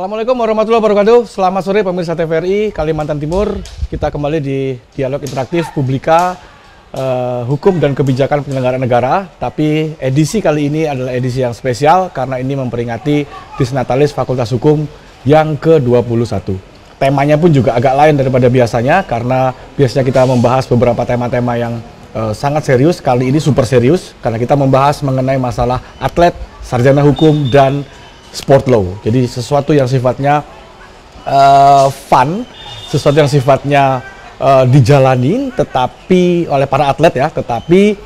Assalamualaikum warahmatullahi wabarakatuh. Selamat sore pemirsa TVRI Kalimantan Timur. Kita kembali di Dialog Interaktif Publika Hukum dan Kebijakan Penyelenggaraan Negara. Tapi edisi kali ini adalah edisi yang spesial karena ini memperingati Disnatalis Fakultas Hukum yang ke-21. Temanya pun juga agak lain daripada biasanya karena biasanya kita membahas beberapa tema-tema yang sangat serius. Kali ini super serius karena kita membahas mengenai masalah atlet, sarjana hukum, dan sport law. Jadi sesuatu yang sifatnya fun, sesuatu yang sifatnya dijalani, tetapi oleh para atlet ya, tetapi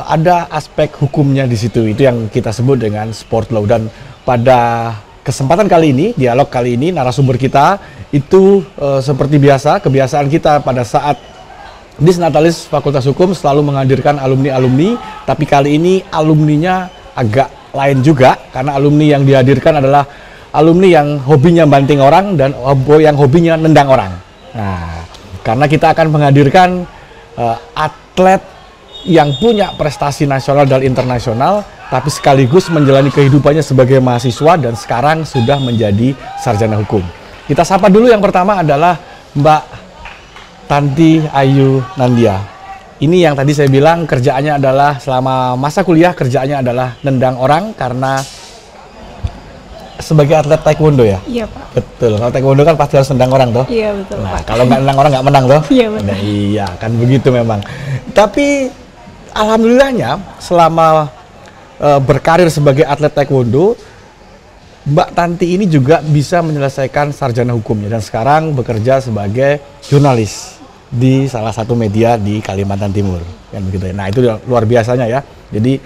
ada aspek hukumnya di situ. Itu yang kita sebut dengan sport law. Dan pada kesempatan kali ini, dialog kali ini, narasumber kita itu seperti biasa, kebiasaan kita pada saat Disnatalis Fakultas Hukum selalu menghadirkan alumni-alumni, tapi kali ini alumninya agak lain juga karena alumni yang dihadirkan adalah alumni yang hobinya banting orang dan yang hobinya nendang orang. Nah, karena kita akan menghadirkan atlet yang punya prestasi nasional dan internasional, tapi sekaligus menjalani kehidupannya sebagai mahasiswa dan sekarang sudah menjadi sarjana hukum. Kita sapa dulu, yang pertama adalah Mbak Tanti Ayu Nandia. Ini yang tadi saya bilang kerjaannya adalah selama masa kuliah kerjaannya adalah nendang orang karena sebagai atlet taekwondo ya? Iya Pak. Betul, kalau taekwondo kan pasti harus nendang orang toh? Iya betul Nah, Pak. kalau nggak nendang orang nggak menang toh? Iya betul. Nah, iya, kan begitu memang. Tapi alhamdulillahnya selama berkarir sebagai atlet taekwondo, Mbak Tanti ini juga bisa menyelesaikan sarjana hukumnya dan sekarang bekerja sebagai jurnalis di salah satu media di Kalimantan Timur, kan begitu ya. Nah, itu luar biasanya ya. Jadi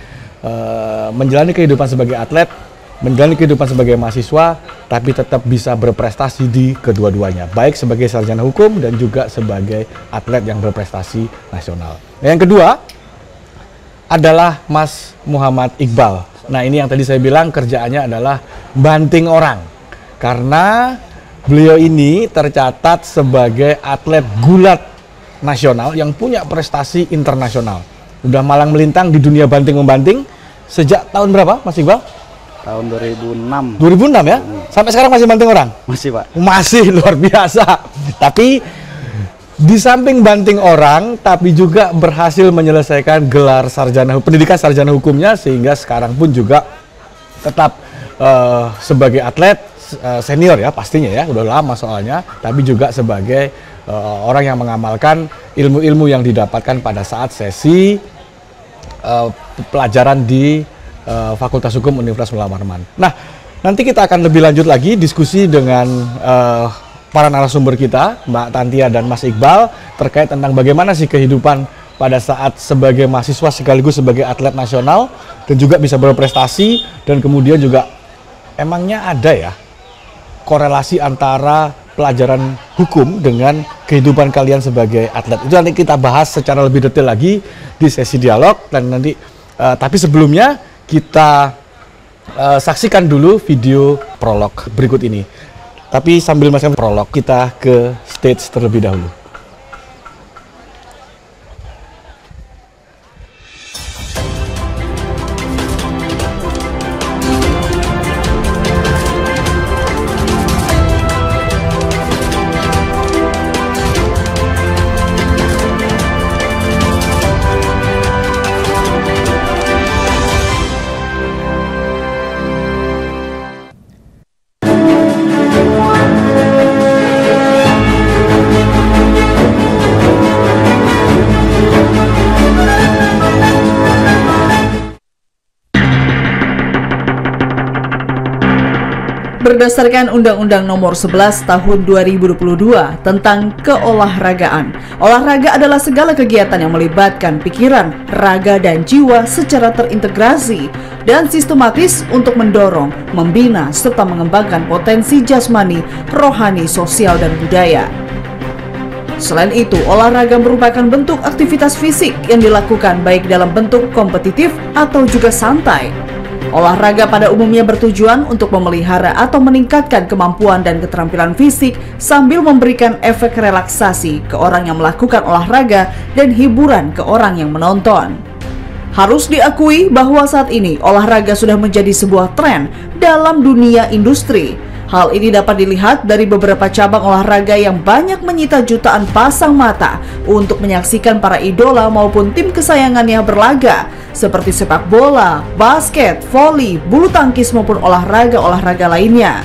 menjalani kehidupan sebagai atlet, menjalani kehidupan sebagai mahasiswa, tapi tetap bisa berprestasi di kedua-duanya, baik sebagai sarjana hukum dan juga sebagai atlet yang berprestasi nasional. Nah, yang kedua adalah Mas Muhammad Iqbal. Nah, ini yang tadi saya bilang kerjaannya adalah banting orang karena beliau ini tercatat sebagai atlet gulat nasional yang punya prestasi internasional. Udah malang melintang di dunia banting-membanting sejak tahun berapa, Mas Iqbal? Tahun 2006. 2006 ya? Sampai sekarang masih banting orang? Masih Pak. Masih, luar biasa. Tapi di samping banting orang, tapi juga berhasil menyelesaikan gelar pendidikan sarjana hukumnya, sehingga sekarang pun juga tetap sebagai atlet senior ya pastinya ya, udah lama soalnya, tapi juga sebagai orang yang mengamalkan ilmu-ilmu yang didapatkan pada saat sesi pelajaran di Fakultas Hukum Universitas Muhammad Harman. Nah, nanti kita akan lebih lanjut lagi diskusi dengan para narasumber kita, Mbak Tantia dan Mas Iqbal, terkait tentang bagaimana sih kehidupan pada saat sebagai mahasiswa sekaligus sebagai atlet nasional dan juga bisa berprestasi, dan kemudian juga emangnya ada ya korelasi antara pelajaran hukum dengan kehidupan kalian sebagai atlet. Itu nanti kita bahas secara lebih detail lagi di sesi dialog. Dan nanti tapi sebelumnya kita saksikan dulu video prolog berikut ini. Tapi sambil masih prolog, kita ke stage terlebih dahulu. Berdasarkan Undang-Undang Nomor 11 Tahun 2022 tentang keolahragaan, olahraga adalah segala kegiatan yang melibatkan pikiran, raga, dan jiwa secara terintegrasi dan sistematis untuk mendorong, membina, serta mengembangkan potensi jasmani, rohani, sosial, dan budaya. Selain itu, olahraga merupakan bentuk aktivitas fisik yang dilakukan baik dalam bentuk kompetitif atau juga santai. Olahraga pada umumnya bertujuan untuk memelihara atau meningkatkan kemampuan dan keterampilan fisik sambil memberikan efek relaksasi ke orang yang melakukan olahraga dan hiburan ke orang yang menonton. Harus diakui bahwa saat ini olahraga sudah menjadi sebuah tren dalam dunia industri. Hal ini dapat dilihat dari beberapa cabang olahraga yang banyak menyita jutaan pasang mata untuk menyaksikan para idola maupun tim kesayangannya berlaga, seperti sepak bola, basket, voli, bulu tangkis maupun olahraga-olahraga lainnya.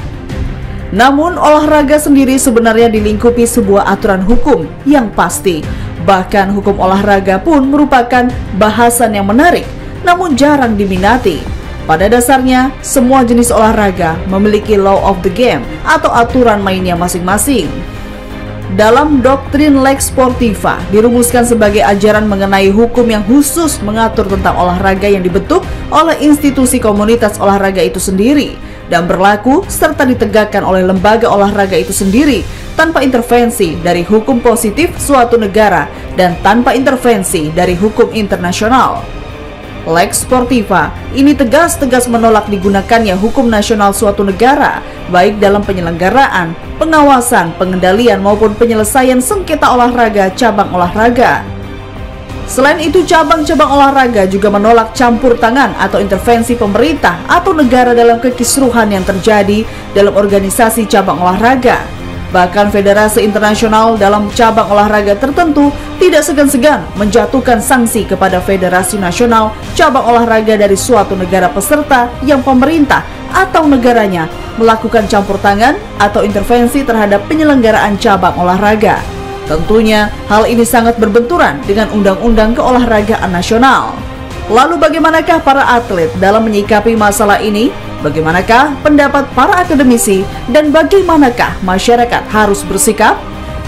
Namun, olahraga sendiri sebenarnya dilingkupi sebuah aturan hukum yang pasti. Bahkan hukum olahraga pun merupakan bahasan yang menarik, namun jarang diminati. Pada dasarnya, semua jenis olahraga memiliki law of the game atau aturan mainnya masing-masing. Dalam doktrin Lex Sportiva dirumuskan sebagai ajaran mengenai hukum yang khusus mengatur tentang olahraga yang dibentuk oleh institusi komunitas olahraga itu sendiri dan berlaku serta ditegakkan oleh lembaga olahraga itu sendiri tanpa intervensi dari hukum positif suatu negara dan tanpa intervensi dari hukum internasional. Lex Sportiva ini tegas-tegas menolak digunakannya hukum nasional suatu negara, baik dalam penyelenggaraan, pengawasan, pengendalian maupun penyelesaian sengketa olahraga cabang olahraga. Selain itu, cabang-cabang olahraga juga menolak campur tangan atau intervensi pemerintah atau negara dalam kekisruhan yang terjadi dalam organisasi cabang olahraga. Bahkan federasi internasional dalam cabang olahraga tertentu tidak segan-segan menjatuhkan sanksi kepada federasi nasional cabang olahraga dari suatu negara peserta yang pemerintah atau negaranya melakukan campur tangan atau intervensi terhadap penyelenggaraan cabang olahraga. Tentunya hal ini sangat berbenturan dengan Undang-Undang Keolahragaan Nasional. Lalu bagaimanakah para atlet dalam menyikapi masalah ini? Bagaimanakah pendapat para akademisi? Dan bagaimanakah masyarakat harus bersikap?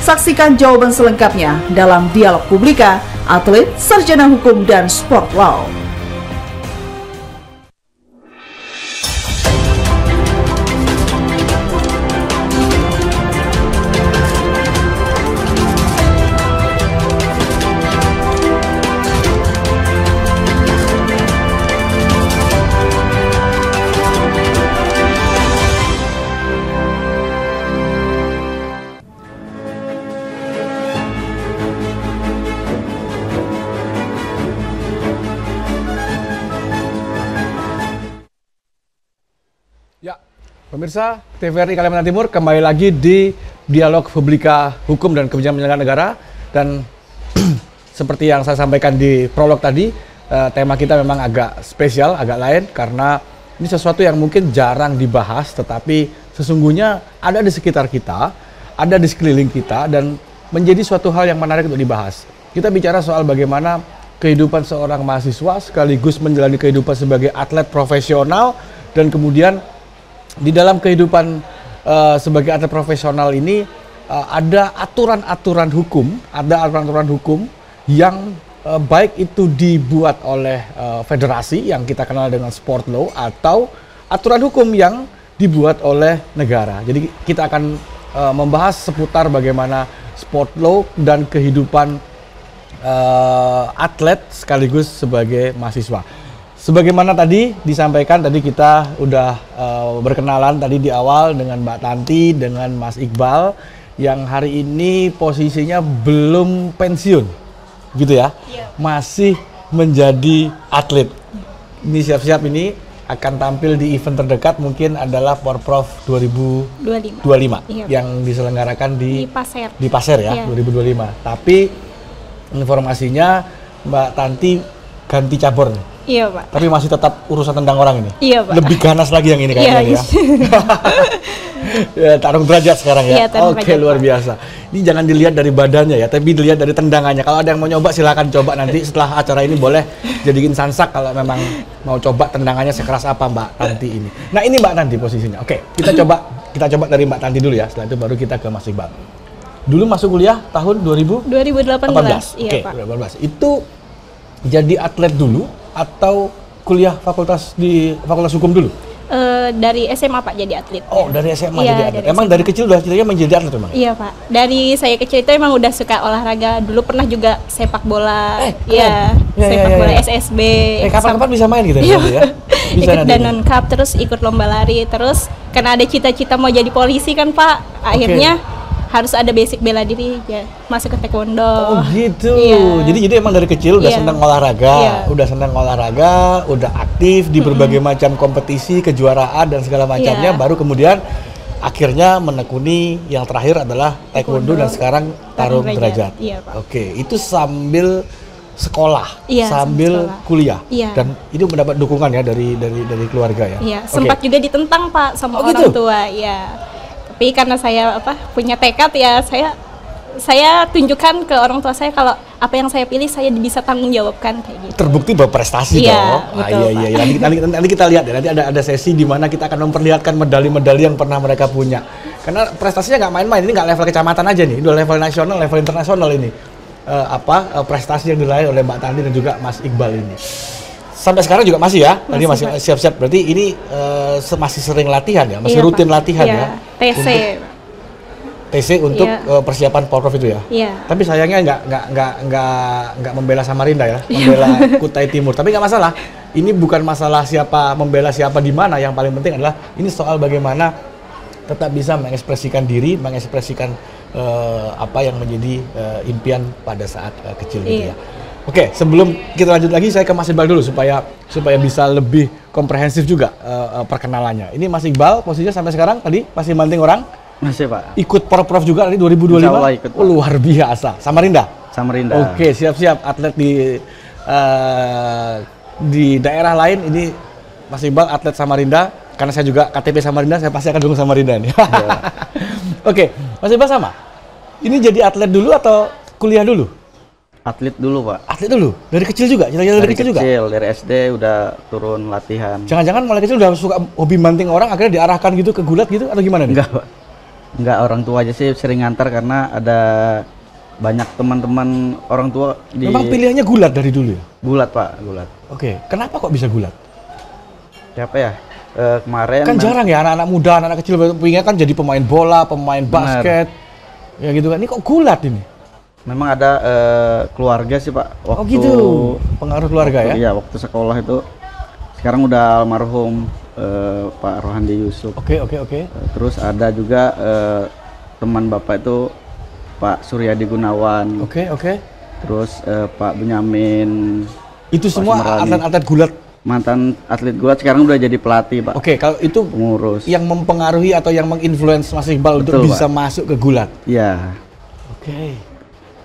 Saksikan jawaban selengkapnya dalam Dialog Publika, Atlet, Sarjana Hukum, dan Sport Law. Ya, pemirsa TVRI Kalimantan Timur kembali lagi di Dialog Publika Hukum dan Kebijakan Penyelenggaraan Negara. Dan seperti yang saya sampaikan di prolog tadi, tema kita memang agak spesial, agak lain karena ini sesuatu yang mungkin jarang dibahas, tetapi sesungguhnya ada di sekitar kita, ada di sekeliling kita, dan menjadi suatu hal yang menarik untuk dibahas. Kita bicara soal bagaimana kehidupan seorang mahasiswa sekaligus menjalani kehidupan sebagai atlet profesional, dan kemudian di dalam kehidupan sebagai atlet profesional ini ada aturan-aturan hukum, yang baik itu dibuat oleh federasi yang kita kenal dengan sport law atau aturan hukum yang dibuat oleh negara. Jadi kita akan membahas seputar bagaimana sport law dan kehidupan atlet sekaligus sebagai mahasiswa. Sebagaimana tadi disampaikan, tadi kita udah berkenalan tadi di awal dengan Mbak Tanti, dengan Mas Iqbal, yang hari ini posisinya belum pensiun, gitu ya? Iya. Masih menjadi atlet. Ini siap-siap ini akan tampil di event terdekat mungkin adalah Porprov 2025 iya, yang diselenggarakan di Pasir ya, iya. 2025. Tapi informasinya Mbak Tanti ganti cabur nih. Iya, Pak. Tapi masih tetap urusan tendang orang ini? Iya, Pak. Lebih ganas lagi yang ini kayaknya, iya, ya? Ya, tarung derajat sekarang ya? Iya, oke, luar biasa. Ini jangan dilihat dari badannya ya, tapi dilihat dari tendangannya. Kalau ada yang mau nyoba silakan coba nanti setelah acara ini, boleh jadiin sansak kalau memang mau coba tendangannya sekeras apa Mbak Tanti ini. Nah, ini Mbak Tanti posisinya. Oke, kita coba dari Mbak Tanti dulu ya, setelah itu baru kita ke Mas Iqbal. Dulu masuk kuliah tahun 2018. Iya, Oke, Pak. 2018. Itu jadi atlet dulu atau kuliah di Fakultas Hukum dulu? Dari SMA, Pak, jadi atlet. Oh, dari SMA iya, jadi atlet. dari Emang SMA. dari kecil udah ceritanya menjadi atlet memang? Iya, Pak. Dari saya kecil itu emang udah suka olahraga. Dulu pernah juga sepak bola. Iya, sepak bola SSB. Kapan-kapan bisa main gitu iya. Ya? Bisa ikut Danon Cup, terus ikut lomba lari. Terus karena ada cita-cita mau jadi polisi kan, Pak. Akhirnya harus ada basic bela diri ya, masuk ke taekwondo. Oh gitu. Iya. Jadi emang dari kecil udah Iya. senang olahraga, Iya. udah aktif di berbagai macam kompetisi, kejuaraan dan segala macamnya. Iya. Baru kemudian akhirnya menekuni yang terakhir adalah taekwondo dan sekarang tarung derajat. Iya, Pak. Oke, itu sambil sekolah, Iya, sambil sekolah. kuliah, Iya. dan itu mendapat dukungan ya dari keluarga ya. Iya, Oke. sempat juga ditentang Pak sama Oh, orang gitu? tua, ya. Tapi karena saya punya tekad ya, saya tunjukkan ke orang tua saya kalau apa yang saya pilih saya bisa tanggung jawabkan kayak gitu. Terbukti berprestasi Iya, dong. betul, Iya. Nanti kita lihat ya. Nanti ada sesi di mana kita akan memperlihatkan medali-medali yang pernah mereka punya. Karena prestasinya nggak main-main. Ini nggak level kecamatan aja nih. Ini udah level nasional, level internasional ini. Prestasi yang diraih oleh Mbak Tanti dan juga Mas Iqbal ini. Sampai sekarang juga masih ya. Tadi masih Pak. siap-siap. Berarti ini masih sering latihan ya, masih Iya, rutin Pak. latihan Iya, ya. TC. TC untuk Iya. persiapan Porprov itu ya. Iya. Tapi sayangnya nggak membela Samarinda ya, membela Kutai Timur. Tapi nggak masalah. Ini bukan masalah siapa membela siapa di mana. Yang paling penting adalah ini soal bagaimana tetap bisa mengekspresikan diri, mengekspresikan apa yang menjadi impian pada saat kecil gitu Iya. ya. Oke, sebelum kita lanjut lagi, saya ke Mas Iqbal dulu supaya bisa lebih komprehensif juga perkenalannya. Ini Mas Iqbal, posisinya sampai sekarang tadi masih banting orang. Masih Pak. Ikut Porprov juga tadi 2025? Insya Allah ikut, Pak. Oh, luar biasa. Samarinda? Samarinda. Oke, siap-siap. Atlet di daerah lain, ini Mas Iqbal atlet Samarinda. Karena saya juga KTP Samarinda, saya pasti akan dukung Samarinda nih. Oke, Mas Iqbal sama? Ini jadi atlet dulu atau kuliah dulu? Atlet dulu Pak. Atlet dulu? Dari kecil juga? Cita-cita dari kecil juga? Dari SD udah turun latihan. Jangan-jangan mulai kecil udah suka hobi banting orang, akhirnya diarahkan gitu ke gulat gitu, atau gimana nih? Enggak Pak. Enggak, orang tua aja sih sering ngantar karena ada banyak teman-teman orang tua di Memang pilihannya gulat dari dulu ya? Gulat Pak, gulat. Oke, kenapa kok bisa gulat? Siapa ya? Kemarin Kan jarang ya anak-anak muda, anak-anak kecil pengen kan jadi pemain bola, pemain basket, ya gitu kan. Ini kok gulat ini? memang ada keluarga sih Pak. Oh gitu, pengaruh keluarga ya? Iya, waktu sekolah itu. Sekarang udah almarhum Pak Rohandi Yusuf. Oke. Terus ada juga teman Bapak itu Pak Suryadi Gunawan. Oke. Terus Pak Benyamin. Itu Pak semua Semerani. atlet-atlet gulat. Mantan atlet gulat sekarang udah jadi pelatih Pak. Oke, kalau itu Pengurus. yang mempengaruhi atau yang menginfluence Mas Iqbal untuk Betul, bisa Pak. masuk ke gulat. Iya. Oke.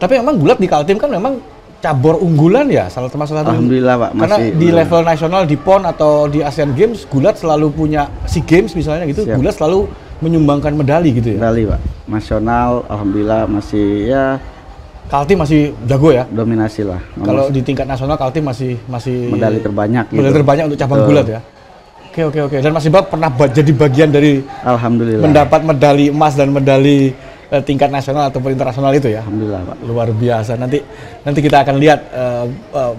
Tapi memang gulat di Kaltim kan memang cabur unggulan ya, salah termasuk satu. Alhamdulillah Pak. Karena Masih di level nasional di PON atau di Asian Games, gulat selalu punya SEA Games misalnya gitu, Siap. gulat selalu menyumbangkan medali gitu ya. medali Pak. Nasional Alhamdulillah masih ya Kaltim masih jago ya. dominasi lah. Kalau di tingkat nasional Kaltim masih medali terbanyak gitu. medali terbanyak untuk cabang Betul. gulat ya. Oke. Dan Mas Iqbal pernah jadi bagian dari Alhamdulillah. mendapat medali emas dan medali tingkat nasional ataupun internasional itu ya. Alhamdulillah Pak. Luar biasa. Nanti kita akan lihat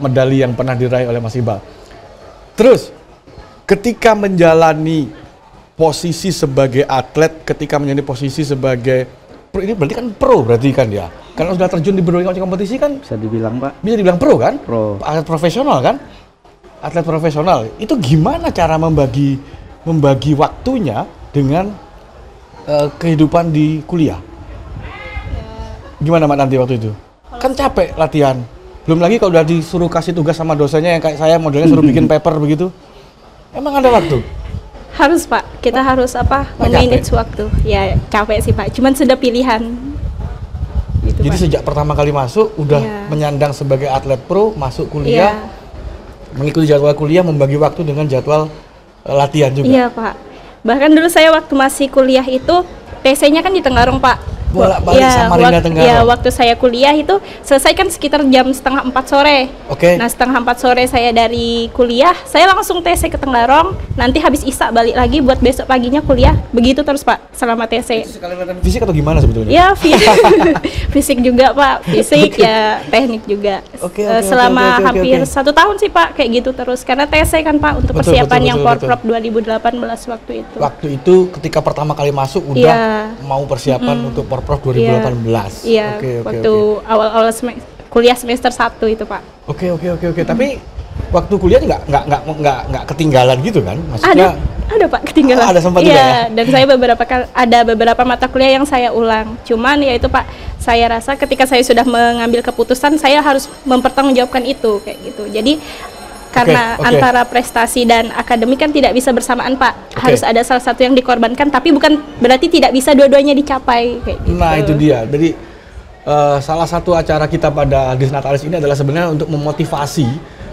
medali yang pernah diraih oleh Mas Iqbal. Terus ketika menjalani posisi sebagai atlet, ketika menjadi posisi sebagai ini berarti kan pro berarti kan ya. Karena sudah terjun di berbagai macam kompetisi kan Bisa dibilang Pak. bisa dibilang pro kan? Pro. Atlet profesional kan? Atlet profesional. Itu gimana cara membagi waktunya dengan kehidupan di kuliah? Gimana Mbak nanti waktu itu? Kan capek latihan. Belum lagi kalau udah disuruh kasih tugas sama dosennya yang kayak saya modelnya suruh bikin paper begitu. Emang ada waktu? Harus Pak, kita harus manage waktu. Ya capek sih Pak, cuman sudah pilihan. Gitu, Jadi Pak. sejak pertama kali masuk udah Iya. menyandang sebagai atlet pro, masuk Iya, kuliah, mengikuti jadwal kuliah, membagi waktu dengan jadwal latihan juga. iya Pak. Bahkan dulu saya waktu masih kuliah itu TC-nya kan di Tenggarong Pak. Bolak-balik Samarinda Tenggarong. Iya, waktu saya kuliah itu selesai kan sekitar jam 3:30 sore. Oke. Nah 3:30 sore saya dari kuliah, saya langsung TC ke Tenggarong. Nanti habis Isya balik lagi buat besok paginya kuliah. Begitu terus Pak, selama TC. Sekali latihan fisik atau gimana sebetulnya? Ya, fisik juga Pak, fisik ya, teknik juga. Oke, Selama oke. hampir 1 tahun sih Pak, kayak gitu terus. Karena TC kan Pak untuk Betul, persiapan betul, yang betul, Porprov 2018 waktu itu. Waktu itu ketika pertama kali masuk udah Iya. mau persiapan untuk Porprov 2018. Iya, Oke. waktu awal-awal kuliah semester 1 itu Pak. Oke. Tapi waktu kuliah nggak ketinggalan gitu kan? Maksudnya Ada Pak ketinggalan. Ada sempat iya, juga ya? dan saya ada beberapa mata kuliah yang saya ulang. Cuman ya itu Pak, saya rasa ketika saya sudah mengambil keputusan saya harus mempertanggungjawabkan itu kayak gitu. Jadi Karena Oke. antara prestasi dan akademik kan tidak bisa bersamaan, Pak. Oke. Harus ada salah satu yang dikorbankan, tapi bukan berarti tidak bisa dua-duanya dicapai kayak gitu. Nah itu dia. Jadi salah satu acara kita pada Disnatalis ini adalah sebenarnya untuk memotivasi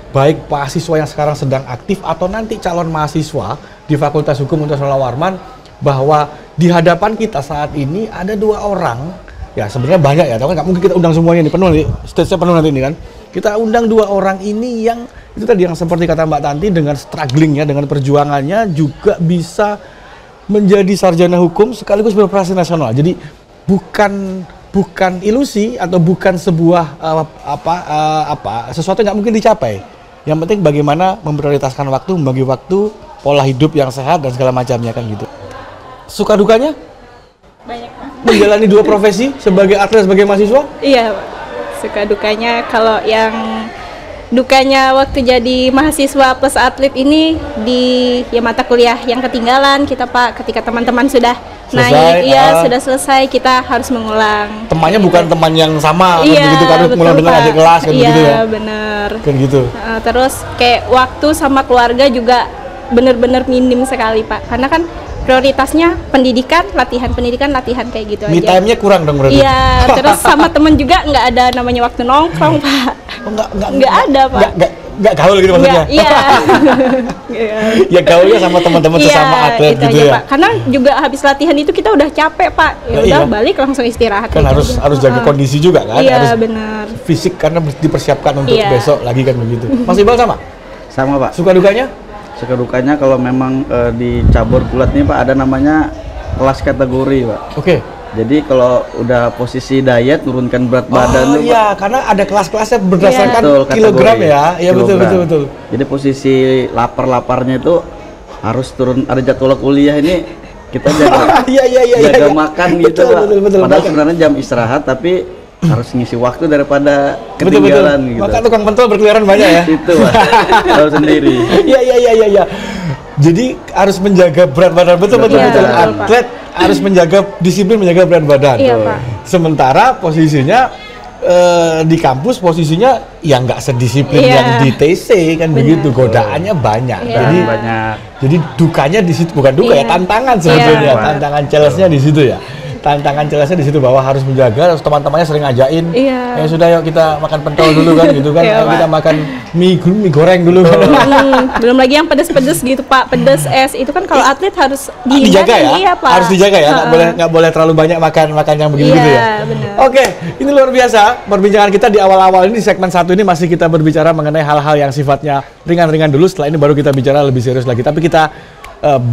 baik mahasiswa yang sekarang sedang aktif atau nanti calon mahasiswa di Fakultas Hukum Universitas Warman, bahwa di hadapan kita saat ini ada 2 orang, ya sebenarnya banyak ya, tapi nggak mungkin kita undang semuanya, ini penuh nih, stage-nya penuh nanti ini kan. Kita undang 2 orang ini yang itu tadi yang seperti kata Mbak Tanti, dengan strugglingnya, dengan perjuangannya juga bisa menjadi sarjana hukum sekaligus berprestasi nasional. Jadi bukan ilusi atau bukan sebuah sesuatu yang nggak mungkin dicapai. Yang penting bagaimana memprioritaskan waktu, membagi waktu, pola hidup yang sehat dan segala macamnya kan gitu. Suka dukanya Banyak, Pak. menjalani 2 profesi sebagai atlet, sebagai mahasiswa? Iya, Pak. Suka dukanya, kalau yang dukanya waktu jadi mahasiswa plus atlet ini di mata kuliah yang ketinggalan kita, Pak, ketika teman-teman sudah Selesai, naik, sudah selesai, kita harus mengulang. Temannya bukan teman yang sama kan Iya, begitu kan, betul, mulai dengan Pak. adik kelas kan Iya, begitu ya. bener. Kan gitu. Terus kayak waktu sama keluarga juga bener-bener minim sekali, Pak. Karena kan prioritasnya pendidikan, latihan kayak gitu Me aja. time-nya kurang dong berarti. Iya, terus sama temen juga nggak ada namanya waktu nongkrong, Pak. Oh, Nggak ada, Pak. Nggak gaul gitu maksudnya. Nggak, iya. Iya. Ya gaulnya sama teman-teman sesama atlet itu gitu aja, ya. Pak. Karena juga habis latihan itu kita udah capek, Pak. Ya Ya, udah iya. balik langsung istirahat. Kan gitu harus aja. jaga kondisi juga kan, Iya, harus benar. fisik karena dipersiapkan untuk Iya. besok lagi kan begitu. Mas Iqbal sama? Sama Pak. Suka dukanya? Suka dukanya kalau memang di cabur gulat nih Pak ada namanya kelas kategori Pak. Oke. Jadi kalau udah posisi diet turunkan berat badan Oh tuh, Pak. iya, karena ada kelas-kelasnya berdasarkan Betul, kilogram kategori. ya. Iya betul Kilogram. betul. Jadi posisi lapar-laparnya itu harus turun, ada jadwal kuliah ini kita jaga Iya. jaga makan gitu Betul, Pak. betul. Padahal Makan. sebenarnya jam istirahat tapi harus ngisi waktu daripada Betul. ketinggalan gitu. Maka tukang pentol berkeliaran banyak ya. Itu Pak. Tahu sendiri. Iya. Jadi harus menjaga berat badan betul. Iya, betul, Pak. Atlet harus menjaga disiplin, menjaga berat badan. Iya, Pak. Sementara posisinya di kampus posisinya ya nggak sedisiplin Iya. yang di TC kan Benar. begitu, godaannya banyak. Iya. Jadi Banyak. jadi dukanya di situ, bukan duka Iya. ya, tantangan sebetulnya, Iya. tantangan challenge-nya di situ ya. Tantangan challenge-nya di situ bahwa harus menjaga, terus teman-temannya sering ngajakin, Iya. ya sudah yuk kita makan pentol dulu kan gitu kan, Iya, ayo kita Pak. makan mie goreng dulu kan. Belum lagi yang pedes-pedes gitu, Pak. Pedes es itu kan kalau atlet harus Dijaga ya, Iya, Pak. harus dijaga ya, Heeh. nggak boleh terlalu banyak makan yang begitu Iya, ya. benar. Oke, ini luar biasa perbincangan kita di awal-awal ini, di segmen 1 ini masih kita berbicara mengenai hal-hal yang sifatnya ringan-ringan dulu. Setelah ini baru kita bicara lebih serius lagi. Tapi kita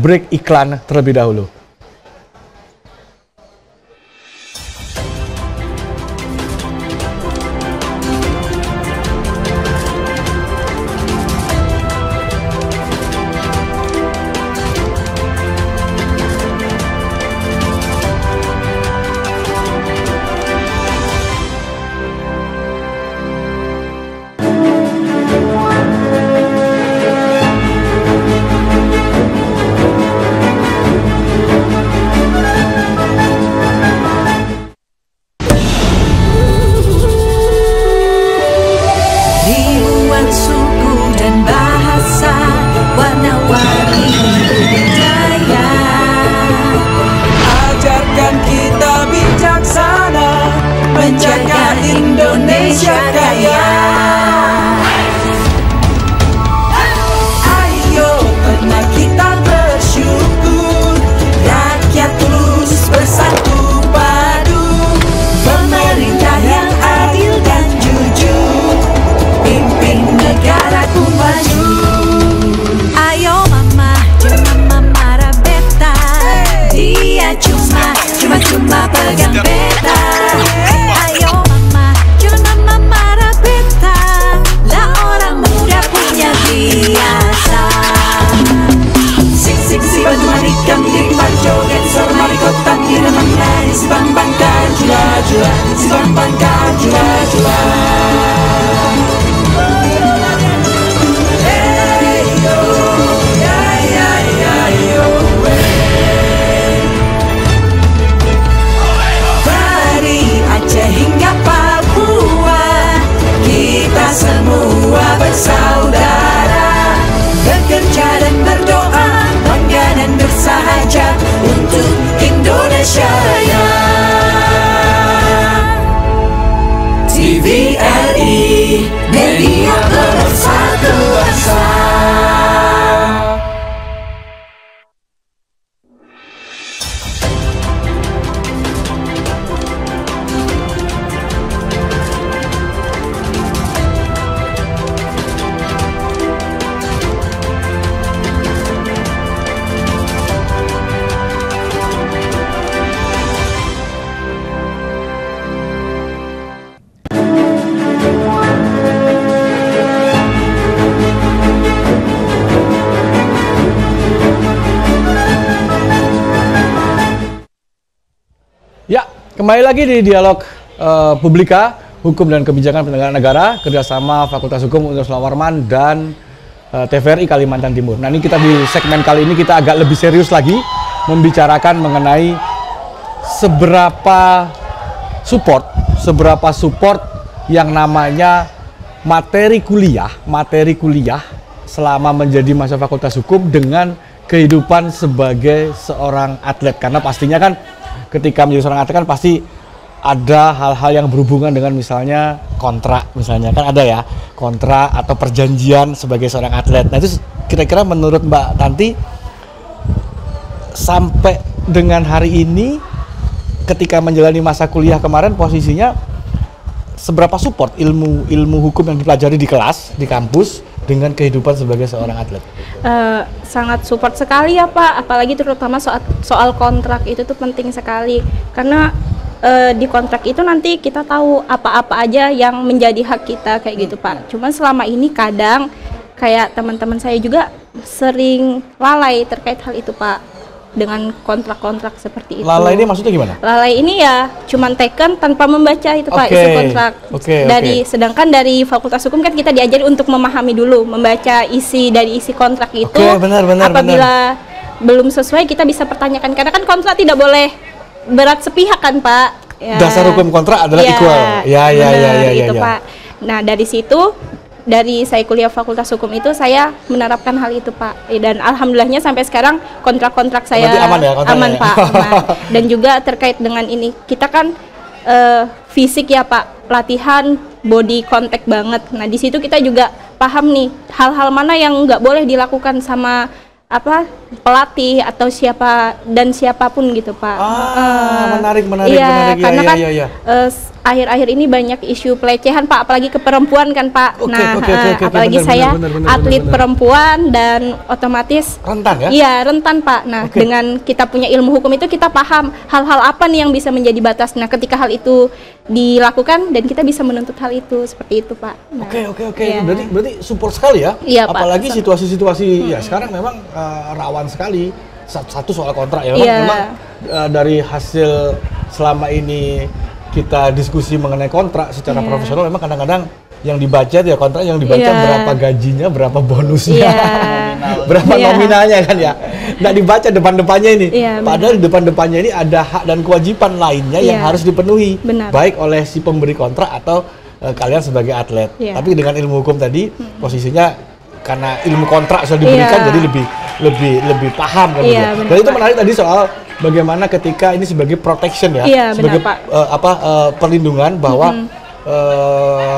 break iklan terlebih dahulu. Ribuan suku dan bahasa, warna-warni budaya. Ajarkan kita bijaksana, menjaga Indonesia kaya. Ayo tenang kita bersyukur, rakyat terus bersatu padu, pemerintah yang adil dan jujur, pimpin negaraku maju. Ayo mama, jangan marah beta. Dia cuma pegang beta. Ayo mama, jangan marah beta. Lah orang muda punya biasa. Sik sik si bantu marikan di joget sor mari kotak di dalam lari si bang bangkan jula jula si bang bangkan jula jula. Hey yo ya yo dari Aceh hingga Papua kita semua bersaudara. Kembali lagi di dialog Publika, Hukum dan Kebijakan Penyelenggaraan Negara, kerjasama Fakultas Hukum Universitas Warman dan TVRI Kalimantan Timur. Nah, ini kita di segmen kali ini kita agak lebih serius lagi membicarakan mengenai seberapa support yang namanya materi kuliah selama menjadi mahasiswa Fakultas Hukum dengan kehidupan sebagai seorang atlet. Karena pastinya kan ketika menjadi seorang atlet kan pasti ada hal-hal yang berhubungan dengan misalnya kontrak, misalnya kan ada ya kontrak atau perjanjian sebagai seorang atlet. Nah itu kira-kira menurut Mbak Tanti sampai dengan hari ini ketika menjalani masa kuliah kemarin posisinya seberapa support ilmu hukum yang dipelajari di kelas, di kampus dengan kehidupan sebagai seorang atlet? Sangat support sekali ya Pak, apalagi terutama soal kontrak itu tuh penting sekali karena di kontrak itu nanti kita tahu apa-apa aja yang menjadi hak kita kayak gitu Pak. Cuman selama ini kadang kayak teman-teman saya juga sering lalai terkait hal itu Pak, dengan kontrak-kontrak seperti itu. Lalai ini maksudnya gimana? Lalai ini ya cuman taken tanpa membaca itu Pak, isi kontrak. Sedangkan dari Fakultas Hukum kan kita diajari untuk memahami dulu, membaca isi dari isi kontrak itu. Benar. Apabila belum sesuai kita bisa pertanyakan karena kan kontrak tidak boleh berat sepihak kan Pak. Ya. Dasar hukum kontrak adalah equal. Ya. Itu Pak. Nah dari situ, dari saya kuliah Fakultas Hukum itu saya menerapkan hal itu Pak. Dan alhamdulillahnya sampai sekarang kontrak-kontrak saya aman Pak. Aman. Dan juga terkait dengan ini kita kan fisik ya Pak, latihan body contact banget. Nah di situ kita juga paham nih hal-hal mana yang nggak boleh dilakukan sama pelatih atau siapapun gitu Pak. Menarik. Iya, karena kan akhir-akhir ini banyak isu pelecehan Pak, apalagi ke perempuan kan Pak. Apalagi saya atlet perempuan dan otomatis rentan ya? Iya, rentan Pak. Nah, dengan kita punya ilmu hukum itu kita paham hal-hal apa nih yang bisa menjadi batas. Nah, ketika hal itu dilakukan dan kita bisa menuntut hal itu seperti itu Pak. Nah, iya. Berarti support sekali ya? Iya, apalagi Pak. situasi-situasi ya sekarang memang rawan sekali. Satu soal kontrak ya, memang dari hasil selama ini kita diskusi mengenai kontrak secara profesional, memang kadang-kadang yang dibaca ya kontrak yang dibaca berapa gajinya, berapa bonusnya, berapa nominalnya kan ya, nggak dibaca depan-depannya ini. Padahal depan-depannya ini ada hak dan kewajiban lainnya yang harus dipenuhi, baik oleh si pemberi kontrak atau kalian sebagai atlet. Tapi dengan ilmu hukum tadi posisinya karena ilmu kontrak sudah diberikan jadi lebih paham kan gitu. Dan itu menarik tadi soal bagaimana ketika ini sebagai protection ya, sebagai perlindungan bahwa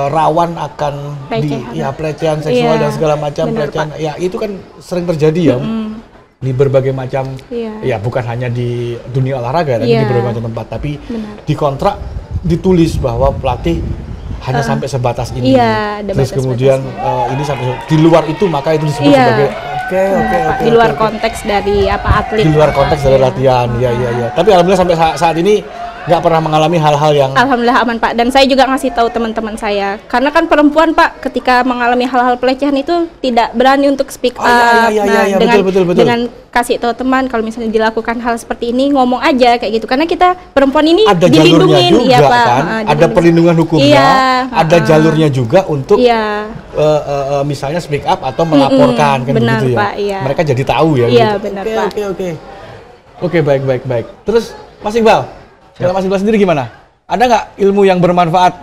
rawan akan pelecehan seksual dan segala macam pelecehan. Ya itu kan sering terjadi ya di berbagai macam ya bukan hanya di dunia olahraga tapi di berbagai macam tempat. Tapi di kontrak ditulis bahwa pelatih hanya sampai sebatas ini. Terus kemudian ini sampai di luar itu maka itu disebut sebagai di luar konteks dari atlet. Di luar konteks dari latihan. Iya. Tapi alhamdulillah sampai saat ini nggak pernah mengalami hal-hal yang alhamdulillah aman Pak. Dan saya juga ngasih tahu teman-teman saya karena kan perempuan Pak ketika mengalami hal-hal pelecehan itu tidak berani untuk speak up. Betul. Dengan kasih tahu teman kalau misalnya dilakukan hal seperti ini ngomong aja kayak gitu karena kita perempuan ini ada dilindungin juga, ya Pak. Kan? Ada perlindungan hukumnya, ada jalurnya juga untuk misalnya speak up atau melaporkan kan benar, begitu ya. Pak, Mereka jadi tahu ya. Iya gitu. benar Pak. Oke, baik. Terus Mas Iqbal, kalau Mas Iqbal sendiri gimana? Ada nggak ilmu yang bermanfaat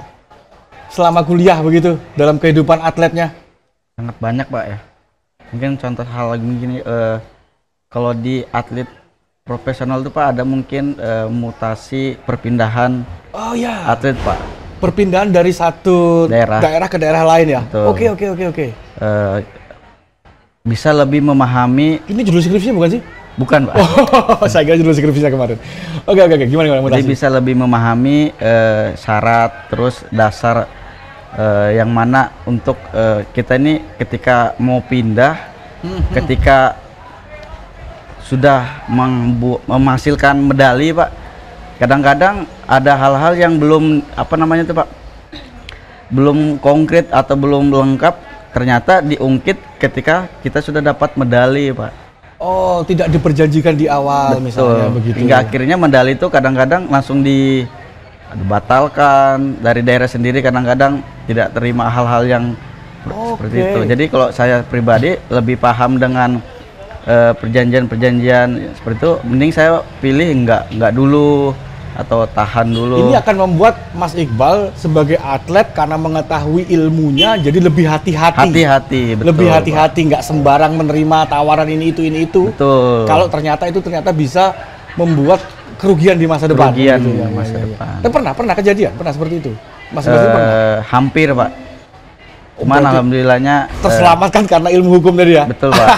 selama kuliah begitu dalam kehidupan atletnya? Sangat banyak Pak ya. Mungkin contoh hal begini, kalau di atlet profesional itu Pak ada mungkin mutasi perpindahan atlet Pak. Perpindahan dari satu daerah ke daerah lain ya? Oke. Bisa lebih memahami. Ini judul skripsinya bukan sih? Bukan Pak. Saya kira judul skripsinya kemarin. Oke. Gimana mutasi? Jadi bisa lebih memahami syarat terus dasar yang mana untuk kita ini ketika mau pindah, ketika sudah menghasilkan medali Pak, kadang-kadang ada hal-hal yang belum Pak, belum konkret atau belum lengkap, ternyata diungkit ketika kita sudah dapat medali Pak. Oh, tidak diperjanjikan di awal. Betul. Misalnya begitu. Hingga akhirnya medali itu kadang-kadang langsung dibatalkan dari daerah sendiri, kadang-kadang tidak terima hal-hal yang seperti itu. Jadi kalau saya pribadi lebih paham dengan perjanjian-perjanjian seperti itu, mending saya pilih enggak dulu atau tahan dulu. Ini akan membuat Mas Iqbal sebagai atlet karena mengetahui ilmunya jadi lebih hati-hati. Betul, lebih hati-hati, nggak sembarang menerima tawaran ini itu. Betul. Kalau ternyata bisa membuat kerugian di masa depan. Kerugian gitu, di masa depan. Dan pernah kejadian, pernah seperti itu. Mas Iqbal pernah? Hampir, Pak. Cuman alhamdulillahnya terselamatkan karena ilmu hukum tadi ya. Betul, Pak.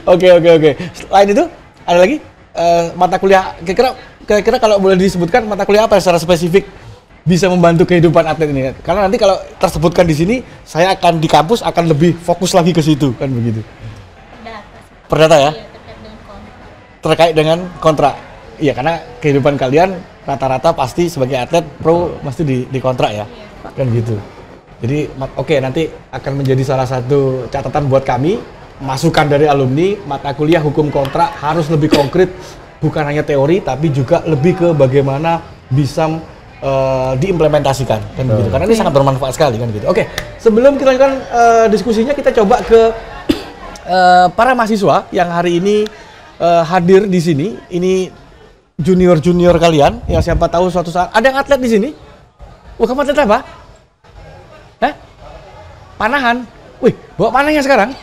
Oke. Selain itu ada lagi mata kuliah kira-kira kalau boleh disebutkan mata kuliah apa secara spesifik bisa membantu kehidupan atlet ini? Karena nanti kalau tersebutkan di sini, saya akan di kampus akan lebih fokus lagi ke situ, kan begitu. Perdata ya? Terkait dengan kontrak. Iya, karena kehidupan kalian rata-rata pasti sebagai atlet pro mesti di kontrak ya, kan gitu. Jadi oke, nanti akan menjadi salah satu catatan buat kami, masukan dari alumni, mata kuliah hukum kontrak harus lebih konkret. Bukan hanya teori, tapi juga lebih ke bagaimana bisa diimplementasikan, kan begitu. Karena ini sangat bermanfaat sekali, kan gitu. Oke, sebelum kita lanjutkan diskusinya, kita coba ke para mahasiswa yang hari ini hadir di sini. Ini junior kalian, yang siapa tahu suatu saat ada yang atlet di sini. Kamu atlet apa? Panahan. Wih, bawa panahnya sekarang?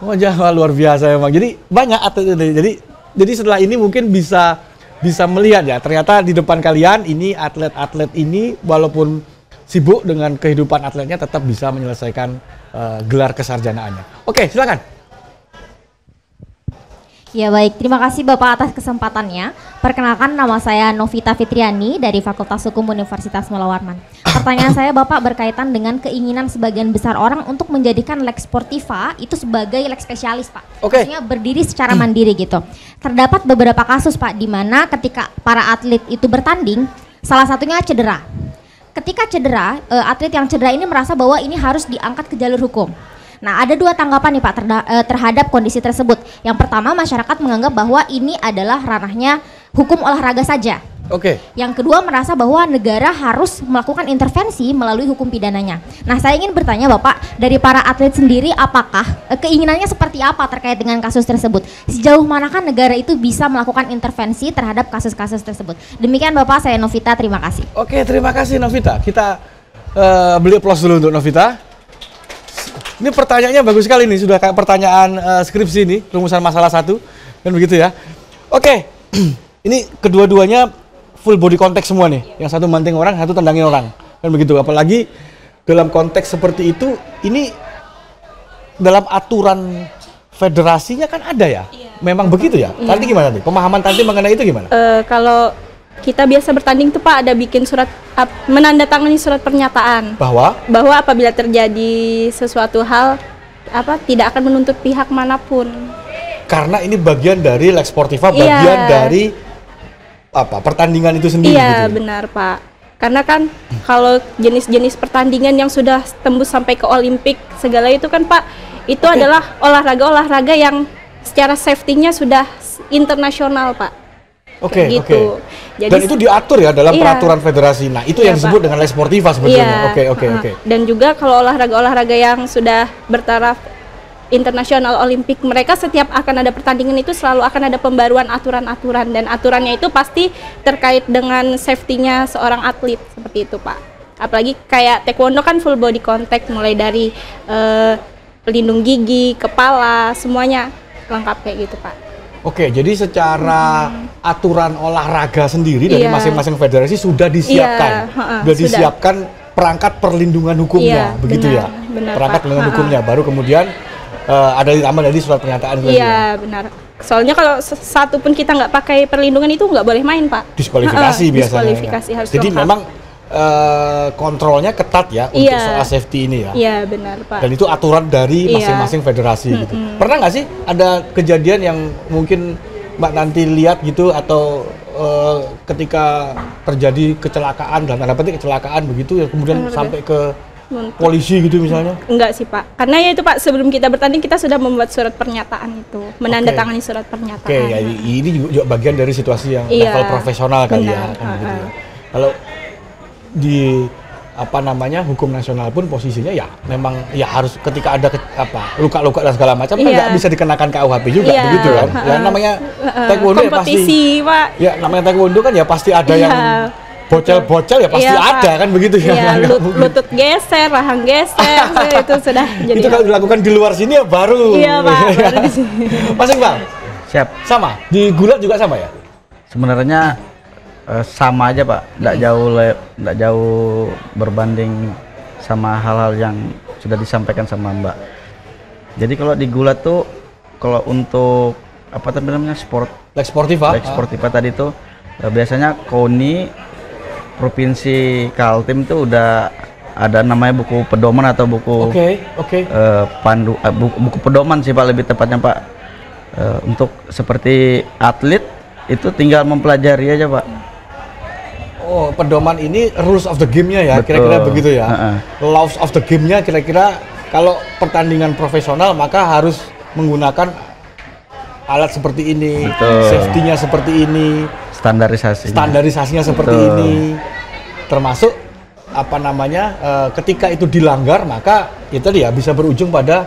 Wah, luar biasa emang. Jadi banyak atlet ini. Jadi setelah ini mungkin bisa melihat ya, ternyata di depan kalian ini atlet-atlet ini walaupun sibuk dengan kehidupan atletnya tetap bisa menyelesaikan gelar kesarjanaannya. Oke, silakan. Ya baik, terima kasih Bapak atas kesempatannya. Perkenalkan, nama saya Novita Fitriani dari Fakultas Hukum Universitas Mula Warman. Pertanyaan saya Bapak berkaitan dengan keinginan sebagian besar orang untuk menjadikan Lex Sportiva itu sebagai Lex spesialis Pak. Oke. Maksudnya berdiri secara mandiri gitu. Terdapat beberapa kasus Pak di mana ketika para atlet itu bertanding, salah satunya cedera. Ketika cedera, atlet yang cedera ini merasa bahwa ini harus diangkat ke jalur hukum. Nah, ada dua tanggapan nih Pak terhadap kondisi tersebut. Yang pertama, masyarakat menganggap bahwa ini adalah ranahnya hukum olahraga saja. Oke. Yang kedua, merasa bahwa negara harus melakukan intervensi melalui hukum pidananya. Nah, saya ingin bertanya Bapak, dari para atlet sendiri, apakah keinginannya seperti apa terkait dengan kasus tersebut? Sejauh manakah negara itu bisa melakukan intervensi terhadap kasus-kasus tersebut? Demikian Bapak, saya Novita, terima kasih. Oke, terima kasih Novita. Kita beli aplaus dulu untuk Novita. Ini pertanyaannya bagus sekali nih, sudah kayak pertanyaan skripsi nih, rumusan masalah 1, kan begitu ya. Oke, ini kedua-duanya full body contact semua nih, yang satu banting orang, satu tendangin orang, kan begitu. Apalagi dalam konteks seperti itu, ini dalam aturan federasinya kan ada ya, memang begitu ya. Tanti gimana nih, pemahaman Tanti mengenai itu gimana? Kalau kita biasa bertanding tuh Pak ada bikin surat menandatangani surat pernyataan bahwa apabila terjadi sesuatu hal tidak akan menuntut pihak manapun. Karena ini bagian dari Lex Sportiva, bagian dari pertandingan itu sendiri. Iya, gitu. benar Pak. Karena kan kalau jenis-jenis pertandingan yang sudah tembus sampai ke Olimpik segala itu kan Pak, itu adalah olahraga-olahraga yang secara safety-nya sudah internasional Pak. Oke. Jadi, dan itu diatur ya dalam peraturan federasi. Nah, itu yang disebut dengan Lex Sportiva sebetulnya. Oke. Dan juga kalau olahraga-olahraga yang sudah bertaraf internasional Olimpik, mereka setiap akan ada pertandingan itu selalu akan ada pembaruan aturan-aturan, dan aturannya itu pasti terkait dengan safety-nya seorang atlet, seperti itu Pak. Apalagi kayak taekwondo kan full body contact, mulai dari pelindung gigi, kepala, semuanya lengkap kayak gitu Pak. Oke, jadi secara aturan olahraga sendiri dari masing-masing federasi sudah disiapkan, sudah disiapkan perangkat perlindungan hukumnya, begitu benar, ya, benar, perangkat Pak. perlindungan hukumnya, baru kemudian ada ditambah dari surat pernyataan. Iya, benar. Soalnya kalau satu pun kita nggak pakai perlindungan itu nggak boleh main Pak. Diskualifikasi biasanya. Diskualifikasi harus jadi lengkap. memang kontrolnya ketat ya untuk soal safety ini ya. Iya, benar Pak. Dan itu aturan dari masing-masing federasi gitu. Pernah nggak sih ada kejadian yang mungkin Mbak nanti lihat gitu, atau ketika terjadi kecelakaan, dalam tanda petik kecelakaan begitu ya, kemudian sampai ke polisi gitu misalnya? Enggak sih Pak, karena ya itu Pak, sebelum kita bertanding kita sudah membuat surat pernyataan itu, menandatangani surat pernyataan. Oke, ya ini juga bagian dari situasi yang level profesional kali ya, kan gitu ya. Kalau di apa namanya hukum nasional pun posisinya ya memang ya harus ketika ada luka-luka dan segala macam kan nggak bisa dikenakan KUHP juga begitu kan. Ya namanya taekwondo ya pasti Pak. Ya namanya taekwondo kan ya pasti ada yang bocel-bocel ya pasti ada kan begitu ya. Lutut geser, rahang geser itu sudah jadi. Itu kalau dilakukan di luar sini ya baru. Iya Pak, baru di sini. Mas Iqbal. Siap. Sama. Di gulat juga sama ya? Sebenarnya sama aja Pak, nggak jauh berbanding sama hal-hal yang sudah disampaikan sama Mbak. Jadi kalau di gulat tuh, kalau untuk apa tadi namanya Lex Sportiva tadi tuh biasanya KONI Provinsi Kaltim tuh udah ada namanya buku pedoman atau buku buku pedoman sih Pak lebih tepatnya Pak. Untuk seperti atlet itu tinggal mempelajari aja Pak. Oh, pedoman ini rules of the game-nya ya, kira-kira begitu ya. Laws of the game-nya kira-kira kalau pertandingan profesional maka harus menggunakan alat seperti ini, safety-nya seperti ini, standarisasinya seperti ini. Termasuk apa namanya ketika itu dilanggar maka itu dia bisa berujung pada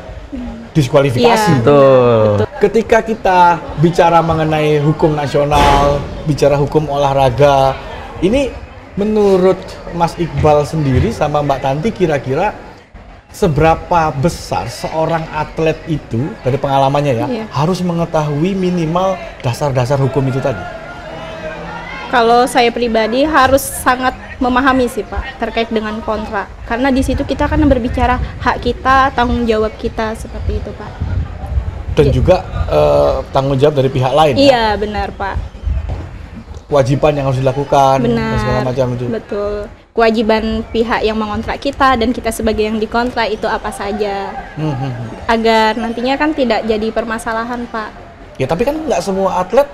diskualifikasi. Betul. Ketika kita bicara mengenai hukum nasional, bicara hukum olahraga, ini menurut Mas Iqbal sendiri sama Mbak Tanti kira-kira seberapa besar seorang atlet itu dari pengalamannya ya harus mengetahui minimal dasar-dasar hukum itu tadi? Kalau saya pribadi harus sangat memahami sih Pak terkait dengan kontrak, karena di situ kita akan berbicara hak kita, tanggung jawab kita seperti itu Pak. Dan juga tanggung jawab dari pihak lain. Iya benar Pak. Kewajiban yang harus dilakukan dan segala macam itu. Betul. Kewajiban pihak yang mengontrak kita dan kita sebagai yang dikontrak itu apa saja. Agar nantinya kan tidak jadi permasalahan Pak. Ya tapi kan nggak semua atlet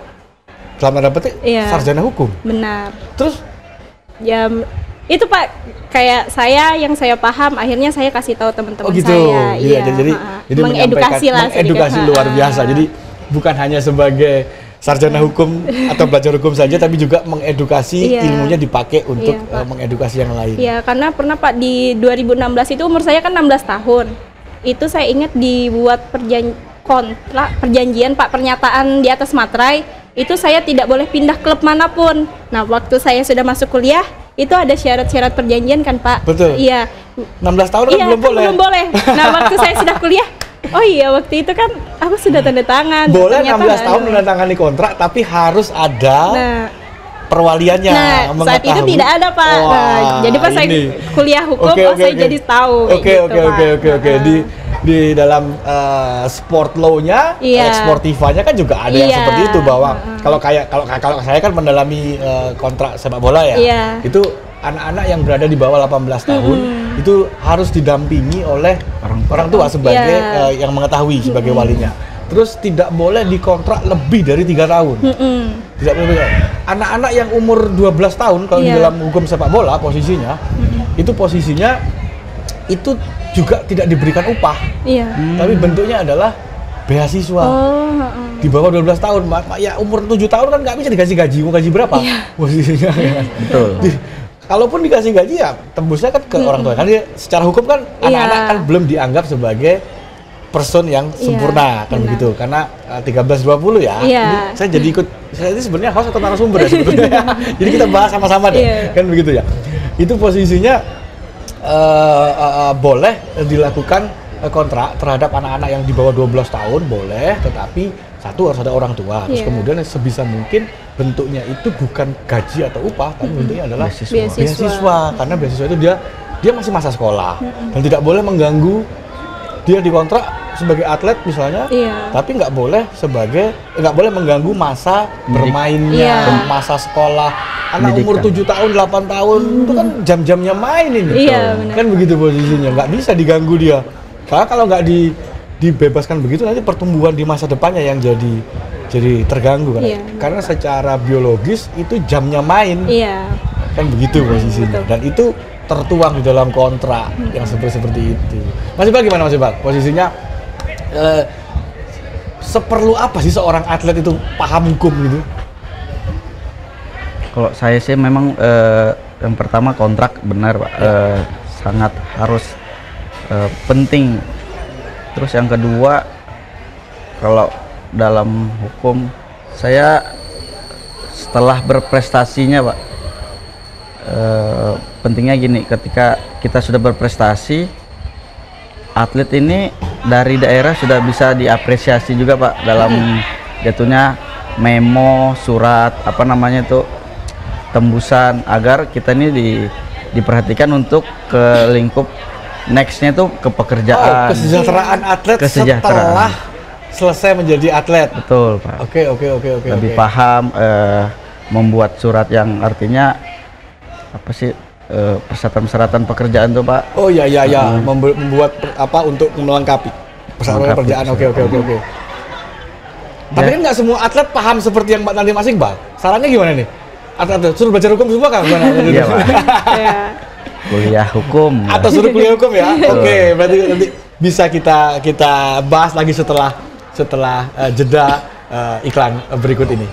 dalam tanda petik sarjana hukum. Benar. Terus ya itu Pak, kayak saya yang saya paham akhirnya saya kasih tahu teman-teman gitu. saya. Jadi mengedukasi lah mengedukasi luar biasa. Jadi bukan hanya sebagai sarjana hukum atau belajar hukum saja, tapi juga mengedukasi ilmunya dipakai untuk mengedukasi yang lain. Iya, karena pernah Pak di 2016 itu umur saya kan 16 tahun. Itu saya ingat dibuat perjanjian Pak, pernyataan di atas materai, itu saya tidak boleh pindah klub manapun. Nah, waktu saya sudah masuk kuliah, itu ada syarat-syarat perjanjian kan Pak? Betul. Iya. 16 tahun kan belum boleh. Belum boleh. Nah, waktu saya sudah kuliah, oh iya waktu itu kan aku sudah tanda tangan. Boleh 16 tahun menandatangani kontrak tapi harus ada perwaliannya. Nah saat itu tidak ada Pak. Jadi pas saya kuliah hukum saya jadi tahu. Oke. Di dalam sport law-nya, sportivanya kan juga ada yang seperti itu bahwa kalau saya kan mendalami kontrak sepak bola ya. Itu anak-anak yang berada di bawah 18 tahun itu harus didampingi oleh orang tua sebagai yang mengetahui sebagai walinya. Terus tidak boleh dikontrak lebih dari 3 tahun. Tidak boleh. Anak-anak yang umur 12 tahun kalau di dalam hukum sepak bola posisinya itu juga tidak diberikan upah. Tapi bentuknya adalah beasiswa. Di bawah 12 tahun, ya umur 7 tahun kan nggak bisa dikasih gaji. Mau gaji berapa? Posisinya kan. Betul. Kalaupun dikasih gaji ya tembusnya kan ke orang tua. Karena secara hukum kan anak-anak kan belum dianggap sebagai person yang sempurna kan begitu. Karena 13-20 ya. Saya jadi saya ini sebenarnya host atau narasumber ya sebetulnya. Jadi kita bahas sama-sama deh. Kan begitu ya. Itu posisinya boleh dilakukan kontrak terhadap anak-anak yang di bawah 12 tahun boleh, tetapi satu harus ada orang tua. Terus kemudian sebisa mungkin bentuknya itu bukan gaji atau upah, tapi bentuknya adalah beasiswa. Karena beasiswa itu dia masih masa sekolah dan tidak boleh mengganggu dia dikontrak sebagai atlet misalnya, tapi nggak boleh mengganggu masa bermainnya, masa sekolah. Anak umur 7 tahun, 8 tahun itu kan jam-jamnya main ini, kan begitu posisinya, nggak bisa diganggu dia. Karena kalau nggak dibebaskan begitu nanti pertumbuhan di masa depannya yang jadi terganggu kan. Karena secara biologis itu jamnya main, kan begitu posisinya. Dan itu tertuang di dalam kontrak yang seperti itu. Mas Iqbal gimana Mas Iqbal? Posisinya seperlu apa sih seorang atlet itu paham hukum gitu? Kalau saya sih memang yang pertama kontrak benar Pak, sangat harus penting. Terus yang kedua, kalau dalam hukum saya setelah berprestasinya Pak, pentingnya gini, ketika kita sudah berprestasi, atlet ini dari daerah sudah bisa diapresiasi juga Pak, dalam jatuhnya memo, surat, apa namanya itu, tembusan, agar kita ini diperhatikan untuk ke lingkup nextnya tuh ke pekerjaan. Kesejahteraan atlet setelah selesai menjadi atlet. Betul Pak. Oke. Lebih paham, membuat surat yang artinya apa sih, persyaratan pekerjaan tuh Pak. Oh iya, membuat apa untuk melengkapi persyaratan pekerjaan. Oke. Tapi kan nggak semua atlet paham seperti yang Mbak Tanti Mas Iqbal. Sarannya gimana nih? Atlet suruh belajar hukum semua kan? Iya Pak. Kuliah hukum atau suruh kuliah hukum ya. Oke, berarti nanti bisa kita bahas lagi setelah jeda iklan berikut ini.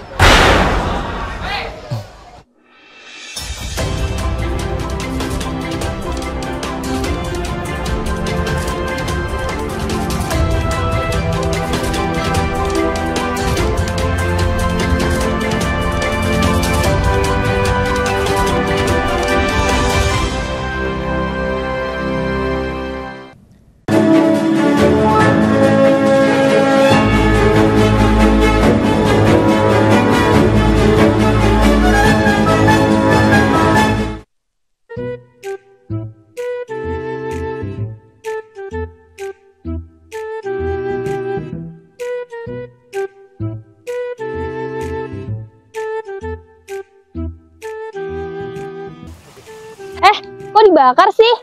Kok dibakar sih?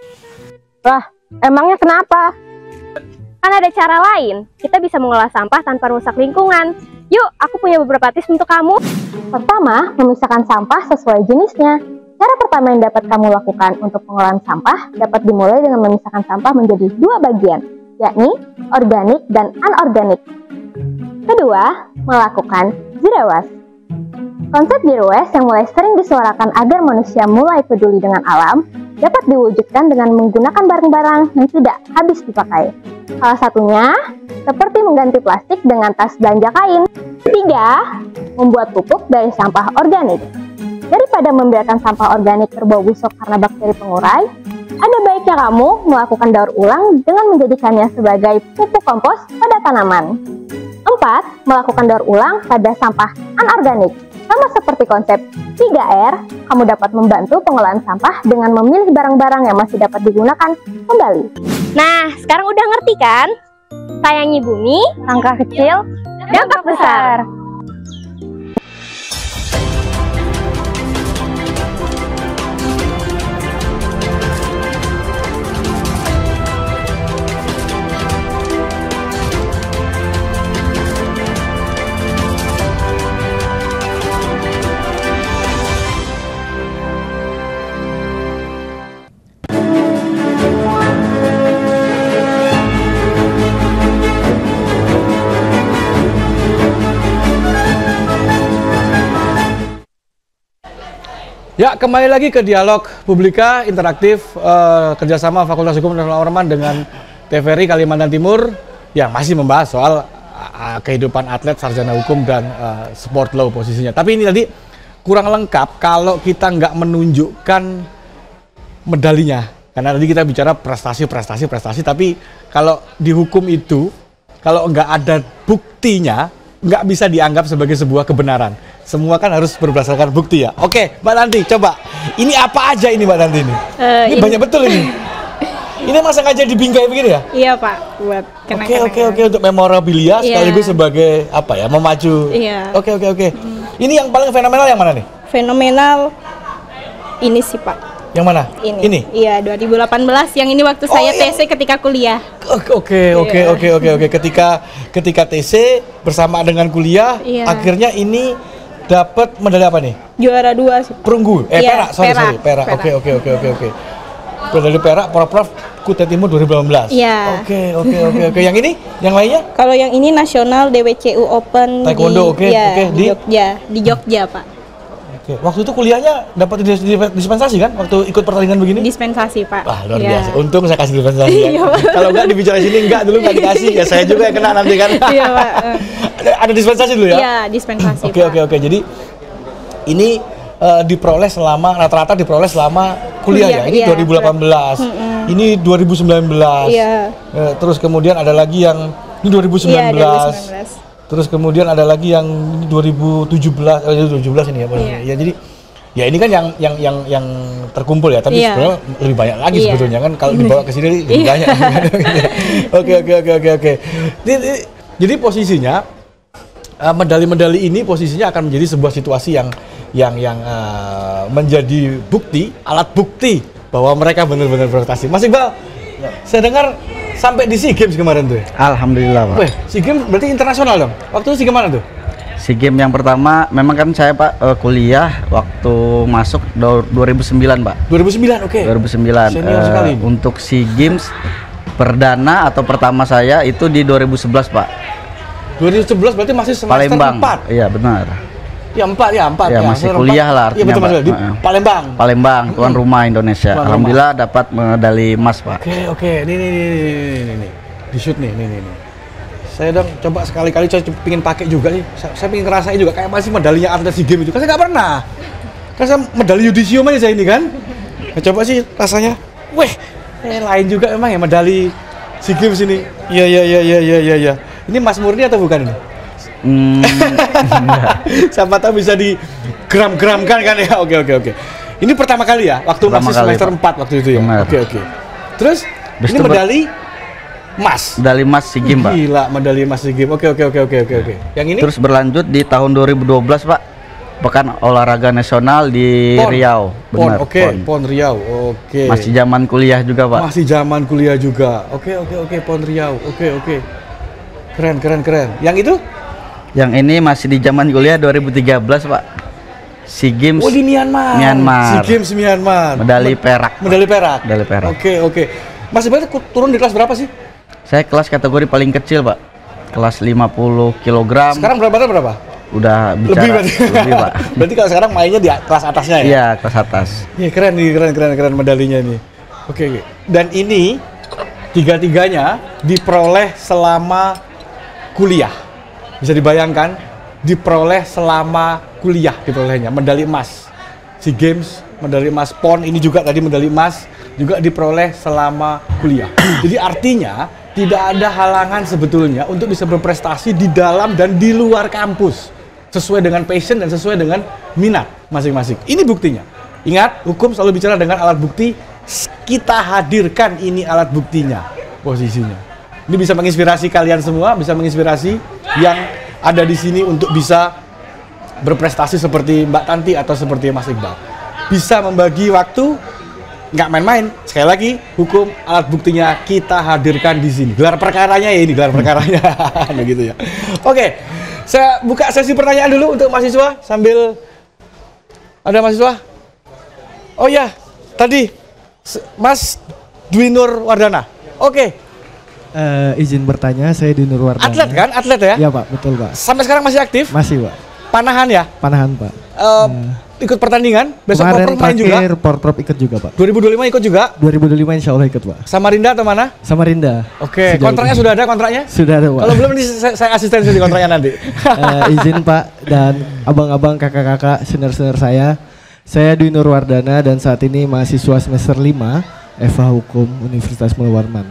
Wah, emangnya kenapa? Kan ada cara lain. Kita bisa mengolah sampah tanpa merusak lingkungan. Yuk, aku punya beberapa tips untuk kamu. Pertama, memisahkan sampah sesuai jenisnya. Cara pertama yang dapat kamu lakukan untuk pengolahan sampah dapat dimulai dengan memisahkan sampah menjadi dua bagian, yakni organik dan anorganik. Kedua, melakukan zero waste. Konsep zero waste yang mulai sering disuarakan agar manusia mulai peduli dengan alam dapat diwujudkan dengan menggunakan barang-barang yang tidak habis dipakai. Salah satunya seperti mengganti plastik dengan tas belanja kain. Ketiga, membuat pupuk dari sampah organik. Daripada membiarkan sampah organik berbau busuk karena bakteri pengurai, ada baiknya kamu melakukan daur ulang dengan menjadikannya sebagai pupuk kompos pada tanaman. 4. Melakukan daur ulang pada sampah anorganik. Sama seperti konsep 3R, kamu dapat membantu pengolahan sampah dengan memilih barang-barang yang masih dapat digunakan kembali. Nah, sekarang udah ngerti kan? Sayangi bumi, langkah kecil, dampak besar. Ya, kembali lagi ke Dialog Publika Interaktif kerjasama Fakultas Hukum dan Orman dengan TVRI Kalimantan Timur yang masih membahas soal kehidupan atlet, sarjana hukum, dan sport law posisinya. Tapi ini tadi kurang lengkap kalau kita nggak menunjukkan medalinya. Karena tadi kita bicara prestasi, tapi kalau di hukum itu, kalau nggak ada buktinya, nggak bisa dianggap sebagai sebuah kebenaran. Semua kan harus berdasarkan bukti ya. Oke, Mbak Tanti, coba. Ini apa aja ini Mbak Tanti ini? Ini banyak betul ini. Ini masa ngajar di bingkai begini ya? Iya Pak, buat kenang-kenangan. Oke, untuk memorabilia sekaligus sebagai apa ya, memacu. Iya. Oke. Ini yang paling fenomenal yang mana nih? Fenomenal ini sih Pak. Yang mana? Ini? Iya, 2018. Yang ini waktu saya TC ketika kuliah. Oke. Ketika TC bersama dengan kuliah, akhirnya ini dapat medali apa nih? Juara 2 sih. Perunggu. Perak. Perak. Oke. Medali perak Prof Kutai Timur 2018. Iya. Oke. Yang ini? Yang lainnya? Kalau yang ini nasional DWCU Open Taekwondo, di Jogja, Pak. Oke. Waktu itu kuliahnya dapat dispensasi kan? Waktu ikut pertandingan begini? Dispensasi, Pak. Wah, luar Iya. biasa. Untung saya kasih dispensasi ya. Iya, Pak. Kalau enggak dibicara sini enggak, dulu enggak dikasih. Ya saya juga yang kena nanti kan. Iya, Pak. Ada dispensasi dulu ya? Iya, dispensasi, Oke, Pak. oke. Jadi ini diperoleh selama rata-rata diperoleh selama kuliah ya. Ini iya, 2018. Ini 2019. Iya. Terus kemudian ada lagi yang ini 2019. Iya, 2019. Terus kemudian ada lagi yang 2017, 2017 ini ya. Iya. Ya jadi ya ini kan yang terkumpul ya, tapi Iya. sebenarnya lebih banyak lagi Iya. sebetulnya kan kalau dibawa ke sini lebih banyak. Oke. Jadi posisinya medali-medali ini posisinya akan menjadi sebuah situasi yang menjadi bukti, alat bukti bahwa mereka benar-benar berprestasi. Mas Iqbal, saya dengar sampai di SEA Games kemarin tuh. Alhamdulillah, Pak. Weh, SEA Games berarti internasional dong. Waktu itu SEA Games mana tuh? SEA Games yang pertama memang kan saya Pak kuliah waktu masuk 2009 Pak. 2009, oke. 2009. Senior sekali. Untuk SEA Games perdana atau pertama saya itu di 2011 Pak. 2011 berarti masih semester Palembang. 4. Iya benar. Ya 4 ya. Ya, masih semester kuliah 4. lah Iya artinya, betul Pak. Mas, di Palembang. Palembang, tuan rumah Indonesia. Tuan rumah. Alhamdulillah dapat medali emas Pak. Oke. Nih. Di shoot nih. Saya dong coba sekali-kali saya pengen pakai juga nih. Saya pengen ngerasain juga kayak masih medalinya atlet SEA Games itu. Kan saya nggak pernah. Kan saya medali yudisium aja saya ini kan. Nah, coba sih rasanya. Weh, lain juga emang ya medali SEA Games ini. Iya. Ini Mas Murni atau bukan ini? Siapa tahu bisa di gram-gramkan kan ya. Oke. Ini pertama kali ya, waktu Pertama masih kali, semester Pak. 4 waktu itu ya. Benar. Oke. Terus Habis ini itu medali emas. Medali emas SEA Games Pak. Gila, medali emas SEA Games. Oke. Yang ini Terus berlanjut di tahun 2012 Pak. Pekan olahraga nasional di PON. Riau. Benar. PON Riau. Oke. Masih zaman kuliah juga Pak. Masih zaman kuliah juga. Oke. PON Riau. Oke. Keren. Yang itu? Yang ini masih di zaman kuliah 2013 Pak. SEA Games. Oh, di Myanmar. SEA Games Myanmar. Medali perak. Medali perak. Medali perak. Oke. Mas Iqbal turun di kelas berapa sih? Saya kelas kategori paling kecil Pak. Kelas 50 kg. Sekarang berapa? Udah bicara lebih Pak. Berarti kalau sekarang mainnya di kelas atasnya ya? Iya, kelas atas. Iya, keren medalinya nih. Oke. Dan ini tiga-tiganya diperoleh selama kuliah. Bisa dibayangkan diperoleh selama kuliah diperolehnya medali emas SEA Games, medali emas PON ini juga tadi medali emas juga diperoleh selama kuliah. Jadi artinya tidak ada halangan sebetulnya untuk bisa berprestasi di dalam dan di luar kampus sesuai dengan passion dan sesuai dengan minat masing-masing. Ini buktinya. Ingat, hukum selalu bicara dengan alat bukti. Kita hadirkan ini alat buktinya, posisinya. Ini bisa menginspirasi kalian semua, bisa menginspirasi yang ada di sini untuk bisa berprestasi seperti Mbak Tanti atau seperti Mas Iqbal. Bisa membagi waktu, nggak main-main. Sekali lagi, hukum alat buktinya kita hadirkan di sini. Gelar perkaranya ya ini, gelar perkaranya. Begitu ya. Oke, saya buka sesi pertanyaan dulu untuk mahasiswa sambil ada mahasiswa. Oh ya, tadi Mas Dwi Nur Wardana. Oke. Izin bertanya, saya di Nurwardana. Atlet kan? Atlet ya? Iya Pak, betul Pak. Sampai sekarang masih aktif? Masih Pak. Panahan ya? Panahan Pak. Ikut pertandingan? Besok Kemarin Porprov main juga? terakhir Porprov ikut juga Pak. 2025 ikut juga? 2025 insya Allah ikut Pak. Samarinda atau mana? Samarinda. Oke, Sejauh kontraknya ini. sudah ada kontraknya? Sudah ada Pak. Kalau belum ini saya asistensi di kontraknya nanti. Izin Pak dan abang-abang kakak-kakak senior-senior saya Dwi Nurwardana dan saat ini mahasiswa semester 5 FH Hukum Universitas Mulia Warman.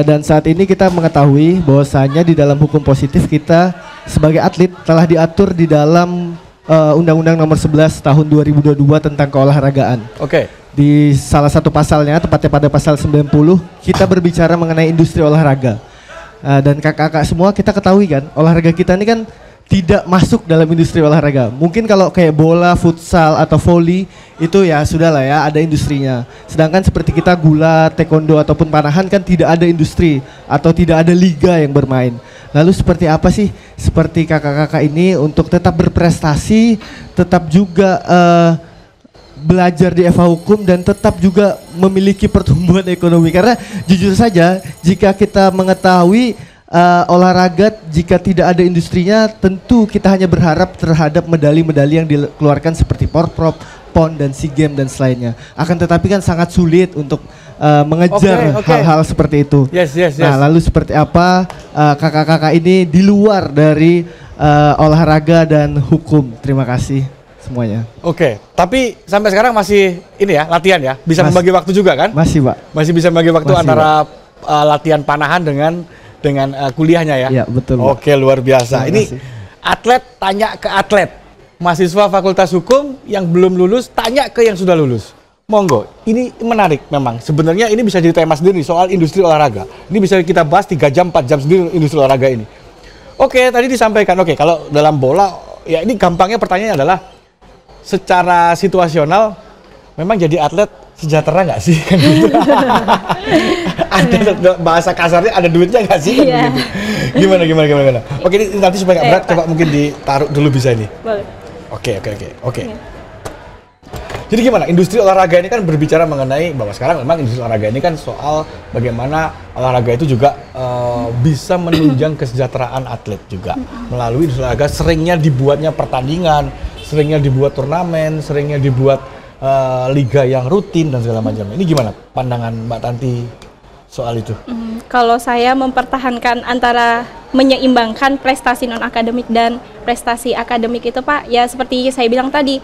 Dan saat ini kita mengetahui bahwasanya di dalam hukum positif kita sebagai atlet telah diatur di dalam Undang-Undang Nomor 11 Tahun 2022 tentang keolahragaan. Oke. Di salah satu pasalnya, tepatnya pada pasal 90, kita berbicara mengenai industri olahraga. Dan kakak-kakak semua kita ketahui kan, olahraga kita ini kan tidak masuk dalam industri olahraga. Mungkin kalau kayak bola, futsal atau volley itu ya sudah lah ya ada industrinya. Sedangkan seperti kita gula, taekwondo ataupun panahan kan tidak ada industri atau tidak ada liga yang bermain. Lalu seperti apa sih seperti kakak-kakak ini untuk tetap berprestasi, tetap juga belajar di FH Hukum dan tetap juga memiliki pertumbuhan ekonomi? Karena jujur saja jika kita mengetahui olahraga jika tidak ada industrinya tentu kita hanya berharap terhadap medali-medali yang dikeluarkan seperti Porprov, PON dan SEA Games dan selainnya. Akan tetapi kan sangat sulit untuk mengejar hal-hal seperti itu. Nah, lalu seperti apa kakak-kakak ini di luar dari olahraga dan hukum? Terima kasih semuanya. Oke, tapi sampai sekarang masih ini ya, latihan ya? Bisa membagi waktu juga kan? Masih, Pak. Masih bisa membagi waktu antara latihan panahan dengan kuliahnya ya? Iya, betul. Oke, luar biasa. Ini atlet tanya ke atlet. Mahasiswa Fakultas Hukum yang belum lulus tanya ke yang sudah lulus. Monggo, ini menarik memang. Sebenarnya ini bisa jadi tema sendiri soal industri olahraga. Ini bisa kita bahas 3 jam, 4 jam sendiri industri olahraga ini. Oke, tadi disampaikan, kalau dalam bola, ya ini gampangnya pertanyaannya adalah secara situasional memang jadi atlet sejahtera nggak sih? Kan gitu. Ada bahasa kasarnya, ada duitnya nggak sih? Kan begitu. Gimana? Oke, ini nanti supaya nggak berat, coba mungkin ditaruh dulu bisa ini. Boleh. Oke. Jadi gimana? Industri olahraga ini kan berbicara mengenai bahwa sekarang memang industri olahraga ini kan soal bagaimana olahraga itu juga bisa menunjang kesejahteraan atlet juga. Melalui industri olahraga seringnya dibuatnya pertandingan, seringnya dibuat turnamen, seringnya dibuat liga yang rutin dan segala macam. Ini gimana pandangan Mbak Tanti soal itu? Kalau saya mempertahankan antara menyeimbangkan prestasi non-akademik dan prestasi akademik itu Pak, ya seperti saya bilang tadi,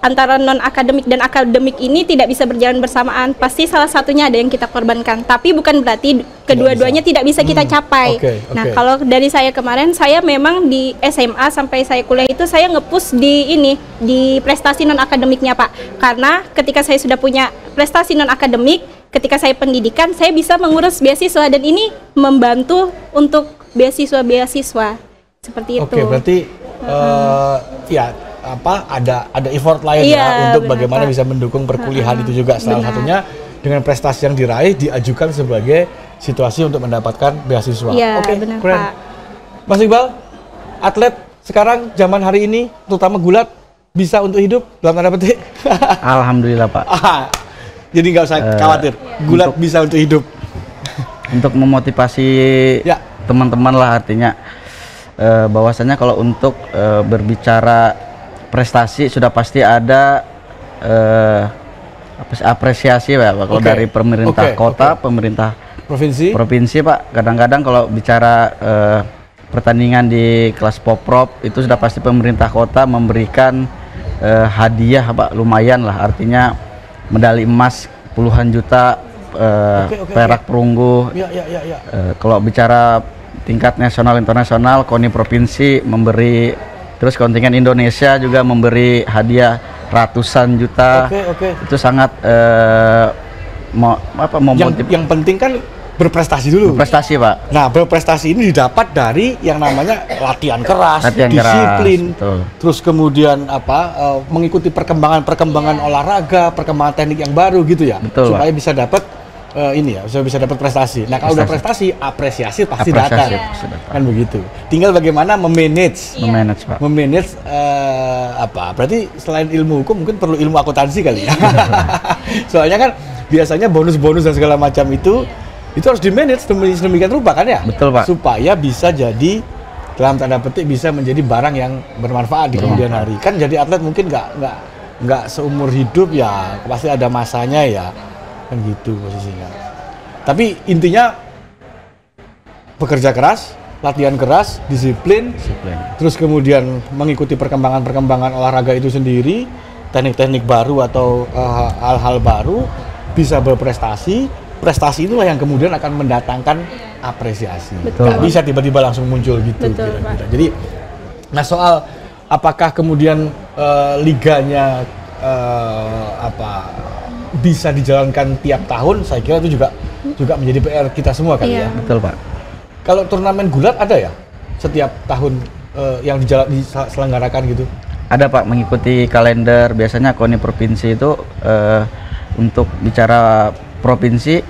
antara non-akademik dan akademik ini tidak bisa berjalan bersamaan. Pasti salah satunya ada yang kita korbankan. Tapi bukan berarti kedua-duanya tidak bisa kita capai. Nah, kalau dari saya kemarin, saya memang di SMA sampai saya kuliah itu saya nge-push di prestasi non-akademiknya Pak. Karena ketika saya sudah punya prestasi non-akademik, ketika saya pendidikan, saya bisa mengurus beasiswa dan ini membantu untuk beasiswa-beasiswa. Seperti itu. Oke, berarti ada effort lain untuk bagaimana bisa mendukung perkuliahan itu juga. Salah satunya dengan prestasi yang diraih diajukan sebagai situasi untuk mendapatkan beasiswa. Oke, keren. Pak. Mas Iqbal, atlet sekarang zaman hari ini terutama gulat bisa untuk hidup dalam tanda petik? Alhamdulillah Pak. Jadi nggak usah khawatir, gulat bisa untuk hidup. Untuk memotivasi teman-teman lah, artinya bahwasanya kalau untuk berbicara prestasi sudah pasti ada apresiasi Pak. Kalau dari pemerintah kota, pemerintah provinsi Pak. Kadang-kadang kalau bicara pertandingan di kelas Porprov itu sudah pasti pemerintah kota memberikan hadiah Pak, lumayan lah, artinya medali emas puluhan juta, perak perunggu. Kalau bicara tingkat nasional internasional, KONI provinsi memberi, terus kontingen Indonesia juga memberi hadiah ratusan juta. Itu sangat yang penting kan berprestasi dulu. Berprestasi Pak. Nah, berprestasi ini didapat dari yang namanya latihan keras, disiplin, terus kemudian mengikuti perkembangan olahraga, perkembangan teknik yang baru gitu ya, supaya bisa dapat bisa dapat prestasi. Nah, kalau udah prestasi, apresiasi pasti datang. Kan begitu. Tinggal bagaimana memanage Pak. Memanage berarti selain ilmu hukum mungkin perlu ilmu akuntansi kali ya. Soalnya kan biasanya bonus-bonus dan segala macam itu harus di-manage sedemikian rupa kan ya? Betul Pak. Supaya bisa jadi dalam tanda petik bisa menjadi barang yang bermanfaat di kemudian hari. Kan jadi atlet mungkin nggak seumur hidup ya, pasti ada masanya ya. Kan gitu posisinya. Tapi intinya bekerja keras, latihan keras, disiplin. Terus kemudian mengikuti perkembangan olahraga itu sendiri, teknik-teknik baru atau hal-hal baru, bisa berprestasi. Prestasi itulah yang kemudian akan mendatangkan apresiasi. Nggak bisa tiba-tiba langsung muncul gitu. Kira-kira. Jadi, nah soal apakah kemudian liganya bisa dijalankan tiap tahun, saya kira itu juga menjadi PR kita semua kali ya. Betul Pak. Kalau turnamen gulat ada ya setiap tahun yang diselenggarakan gitu? Ada Pak, mengikuti kalender. Biasanya KONI provinsi itu untuk bicara provinsi,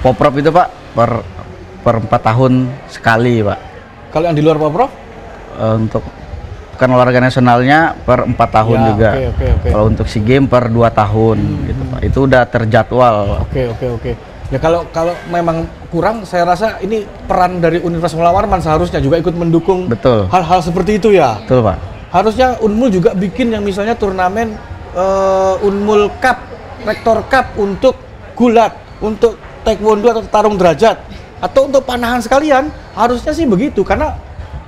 Porprov itu Pak per 4 tahun sekali Pak. Kalau yang di luar Porprov? Untuk kan olahraga nasionalnya per 4 tahun juga. Kalau untuk SEA Games per 2 tahun gitu Pak. Itu udah terjadwal. Oke. Ya kalau memang kurang, saya rasa ini peran dari Universitas Mulla Warman seharusnya juga ikut mendukung hal-hal seperti itu ya. Betul, Pak. Harusnya Unmul juga bikin yang misalnya turnamen Unmul Cup, Rektor Cup untuk gulat, untuk taekwondo atau tarung derajat, atau untuk panahan sekalian. Harusnya sih begitu, karena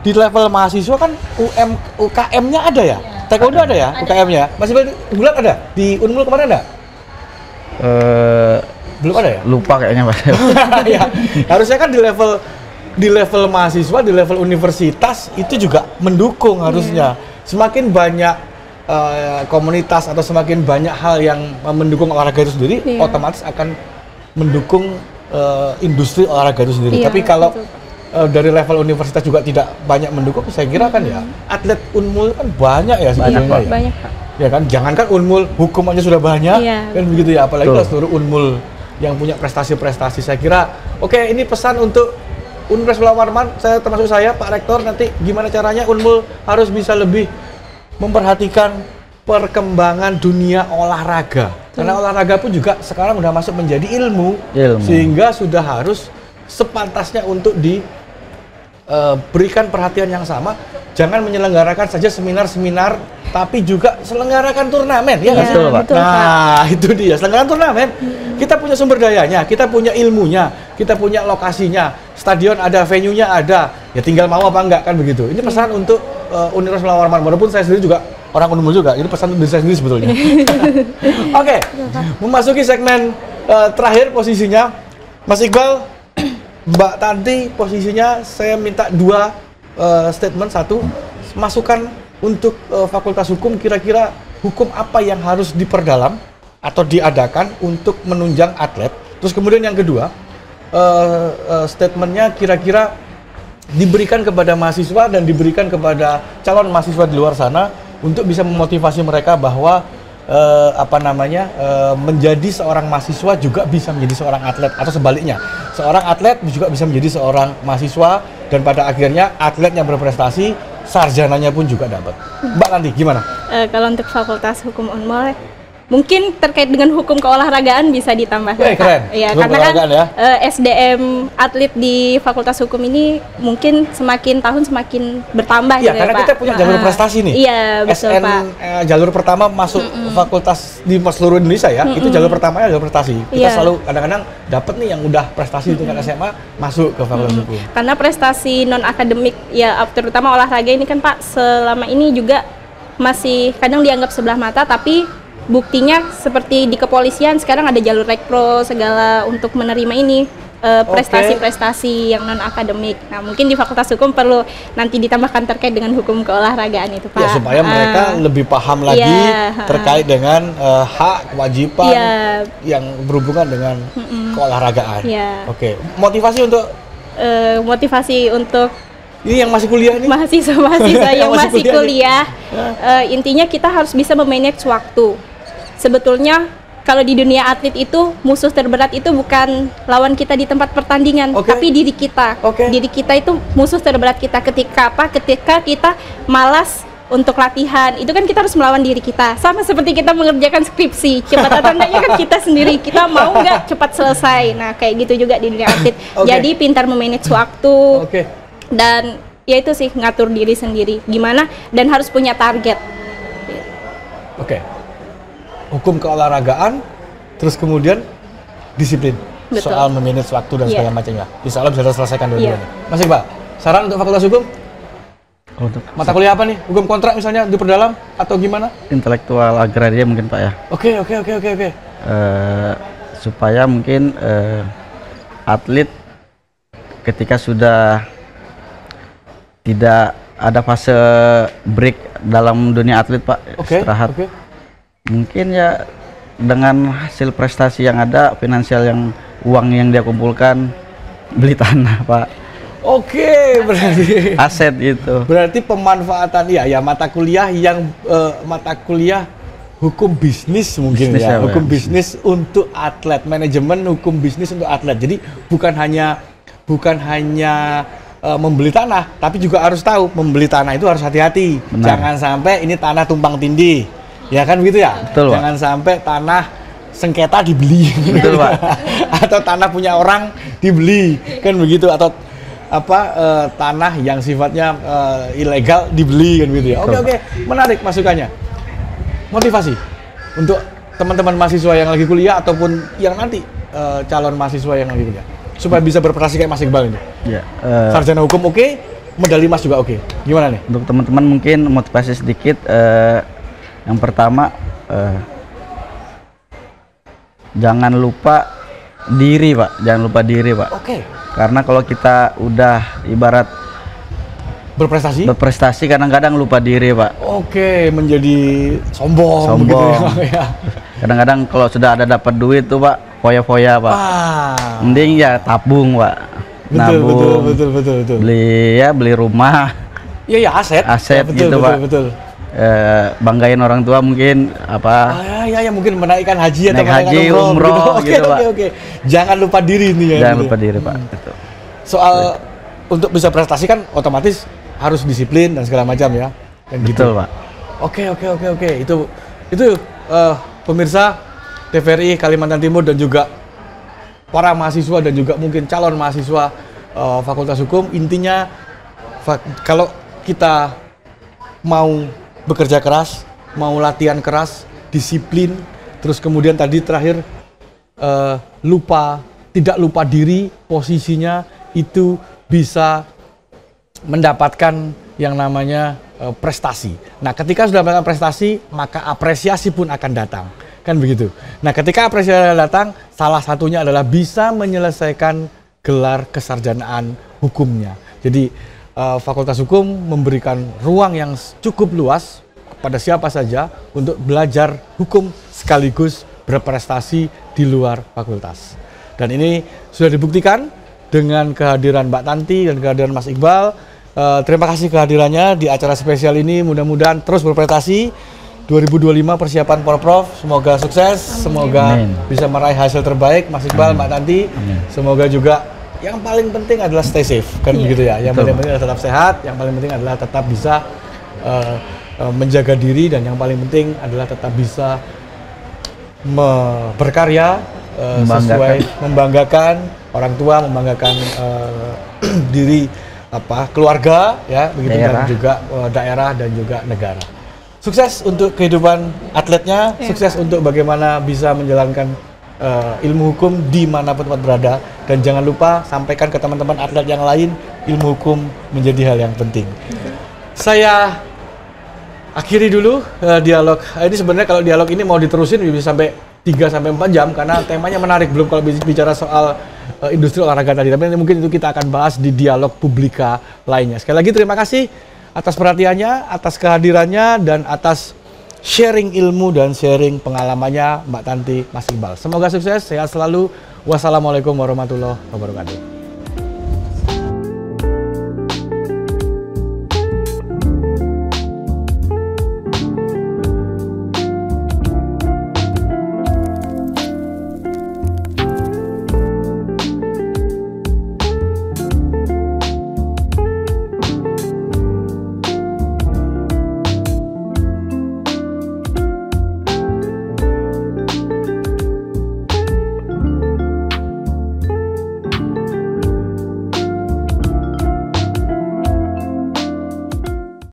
di level mahasiswa kan UKM-nya ada ya? Taekwondo ada ya? UKM-nya? Masih gulat ada? Di Unmul kemarin ada? Belum ada ya? Lupa kayaknya, Pak. Ya, harusnya kan di level mahasiswa, di level universitas itu juga mendukung harusnya. Semakin banyak komunitas atau semakin banyak hal yang mendukung olahraga itu sendiri, otomatis akan mendukung industri olahraga itu sendiri. Tapi kalau dari level universitas juga tidak banyak mendukung, saya kira kan ya atlet Unmul kan banyak ya sebenarnya. Banyak, Pak. Ya kan, jangankan Unmul, hukum aja sudah banyak, kan begitu ya, apalagi kalau seluruh Unmul yang punya prestasi-prestasi. Saya kira, oke, ini pesan untuk Universitas Mulla Warman, termasuk saya, Pak Rektor, nanti gimana caranya Unmul harus bisa lebih memperhatikan perkembangan dunia olahraga. Karena olahraga pun juga sekarang udah masuk menjadi ilmu. Sehingga sudah harus sepantasnya untuk diberikan perhatian yang sama. Jangan menyelenggarakan saja seminar-seminar, tapi juga selenggarakan turnamen, ya nggak sih? Betul, Nah, itu dia, selenggarakan turnamen. Kita punya sumber dayanya, kita punya ilmunya, kita punya lokasinya, stadion ada, venue-nya ada, ya tinggal mau apa enggak, kan begitu. Ini pesan untuk Universitas Mulla Warman, walaupun saya sendiri juga orang Unmul juga, ini pesan untuk diri saya sendiri sebetulnya. Oke, memasuki segmen terakhir posisinya, Mas Iqbal, Mbak Tanti, posisinya saya minta 2 statement. Satu, masukan untuk Fakultas Hukum, kira-kira hukum apa yang harus diperdalam atau diadakan untuk menunjang atlet. Terus kemudian yang kedua, statementnya kira-kira diberikan kepada mahasiswa dan diberikan kepada calon mahasiswa di luar sana untuk bisa memotivasi mereka bahwa menjadi seorang mahasiswa juga bisa menjadi seorang atlet, atau sebaliknya, seorang atlet juga bisa menjadi seorang mahasiswa, dan pada akhirnya atlet yang berprestasi, sarjananya pun juga dapat. Mbak nanti gimana? Kalau untuk Fakultas Hukum Unmul, mungkin terkait dengan hukum keolahragaan bisa ditambahkan. Keren. Ya, karena kan SDM atlet di Fakultas Hukum ini mungkin semakin tahun semakin bertambah. Iya, karena kita punya jalur prestasi nih. Iya, betul, Pak. Jalur pertama masuk fakultas di seluruh Indonesia ya, itu jalur pertamanya jalur prestasi. Kita selalu kadang-kadang dapat nih yang udah prestasi itu kan SMA masuk ke Fakultas Hukum. Karena prestasi non akademik ya, terutama olahraga ini kan Pak, selama ini juga masih kadang dianggap sebelah mata, tapi buktinya seperti di kepolisian sekarang ada jalur rekpro segala untuk menerima ini prestasi-prestasi yang non akademik. Nah, mungkin di Fakultas Hukum perlu nanti ditambahkan terkait dengan hukum keolahragaan itu, Pak. Ya, supaya mereka lebih paham lagi terkait dengan hak, kewajiban yang berhubungan dengan keolahragaan. Oke. Motivasi untuk ini yang masih kuliah nih? Mahasiswa yang masih kuliah. Intinya kita harus bisa memanage waktu. Sebetulnya kalau di dunia atlet itu musuh terberat itu bukan lawan kita di tempat pertandingan, tapi diri kita. Diri kita itu musuh terberat kita. Ketika kita malas untuk latihan, itu kan kita harus melawan diri kita. Sama seperti kita mengerjakan skripsi, cepat atau enggaknya kan kita sendiri. Kita mau nggak cepat selesai. Nah, kayak gitu juga di dunia atlet. Jadi pintar memanage waktu. Dan ya itu sih, ngatur diri sendiri gimana, dan harus punya target. Hukum keolahragaan, terus kemudian disiplin. Soal memanage waktu dan segala macamnya. Insya Allah bisa terselesaikan dua-duanya. Mas Iqbal, saran untuk Fakultas Hukum? Untuk mata kuliah apa nih? Hukum kontrak misalnya diperdalam atau gimana? Intelektual agraria mungkin, Pak ya. Oke. Supaya mungkin atlet ketika sudah tidak ada fase break dalam dunia atlet, Pak, istirahat. Mungkin ya dengan hasil prestasi yang ada, finansial uang yang dia kumpulkan, beli tanah, Pak. Berarti aset gitu. Berarti pemanfaatan mata kuliah yang mata kuliah hukum bisnis mungkin ya, hukum bisnis untuk atlet, manajemen hukum bisnis untuk atlet. Jadi bukan hanya membeli tanah, tapi juga harus tahu membeli tanah itu harus hati-hati. Jangan sampai ini tanah tumpang tindih, ya kan begitu ya. Betul, jangan sampai tanah sengketa dibeli. Betul, Pak. atau tanah punya orang dibeli, kan begitu, atau tanah yang sifatnya ilegal dibeli, kan gitu ya. Oke, menarik masukannya. Motivasi untuk teman-teman mahasiswa yang lagi kuliah ataupun yang nanti calon mahasiswa yang lagi kuliah supaya bisa berprestasi kayak Mas Iqbal ini. Ya, sarjana hukum oke, medali emas juga oke. Gimana nih? Untuk teman-teman mungkin motivasi sedikit. Yang pertama, jangan lupa diri, Pak. Jangan lupa diri, Pak. Oke. Karena kalau kita udah ibarat berprestasi kadang-kadang lupa diri, Pak. Oke, menjadi sombong. Begitu ya. Kadang-kadang kalau sudah ada dapat duit tuh, Pak, foya-foya, Pak. Mending ya tabung, Pak. Nabung. Betul. Beli rumah. Iya, aset. Aset ya, betul, gitu, Pak. Betul. Banggain orang tua mungkin apa? Ya mungkin menaikkan haji atau haji, umroh gitu, Pak. Oke. Jangan lupa diri ini ya. Jangan lupa diri, Pak. Gitu. Soal untuk bisa prestasi kan otomatis harus disiplin dan segala macam ya. Dan betul, gitu. Pak. Oke. Itu pemirsa TVRI Kalimantan Timur dan juga para mahasiswa dan juga mungkin calon mahasiswa Fakultas Hukum. Intinya kalau kita mau bekerja keras, mau latihan keras, disiplin, terus kemudian tadi terakhir tidak lupa diri, posisinya itu bisa mendapatkan yang namanya prestasi. Nah, ketika sudah mendapatkan prestasi, maka apresiasi pun akan datang. Kan begitu. Nah, ketika apresiasi datang, salah satunya adalah bisa menyelesaikan gelar kesarjanaan hukumnya. Jadi, Fakultas Hukum memberikan ruang yang cukup luas kepada siapa saja untuk belajar hukum sekaligus berprestasi di luar fakultas. Dan ini sudah dibuktikan dengan kehadiran Mbak Tanti dan kehadiran Mas Iqbal. Terima kasih kehadirannya di acara spesial ini. Mudah-mudahan terus berprestasi. 2025 persiapan Porprov, semoga sukses, semoga bisa meraih hasil terbaik. Mas Iqbal, Mbak Tanti, semoga juga yang paling penting adalah stay safe, kan begitu ya. Yang paling penting adalah tetap sehat, yang paling penting adalah tetap bisa menjaga diri, dan yang paling penting adalah tetap bisa berkarya sesuai membanggakan orang tua, membanggakan diri keluarga ya begitu, dan juga daerah dan juga negara. Sukses untuk kehidupan atletnya, sukses untuk bagaimana bisa menjalankan ilmu hukum dimanapun tempat berada, dan jangan lupa sampaikan ke teman-teman atlet yang lain ilmu hukum menjadi hal yang penting. Saya akhiri dulu dialog. Ini sebenarnya kalau dialog ini mau diterusin bisa sampai 3-4 jam karena temanya menarik, belum kalau bicara soal industri olahraga tadi, tapi mungkin itu kita akan bahas di dialog publika lainnya. Sekali lagi terima kasih atas perhatiannya, atas kehadirannya, dan atas sharing ilmu dan sharing pengalamannya Mbak Tanti, Mas Iqbal. Semoga sukses, sehat selalu. Wassalamualaikum warahmatullahi wabarakatuh.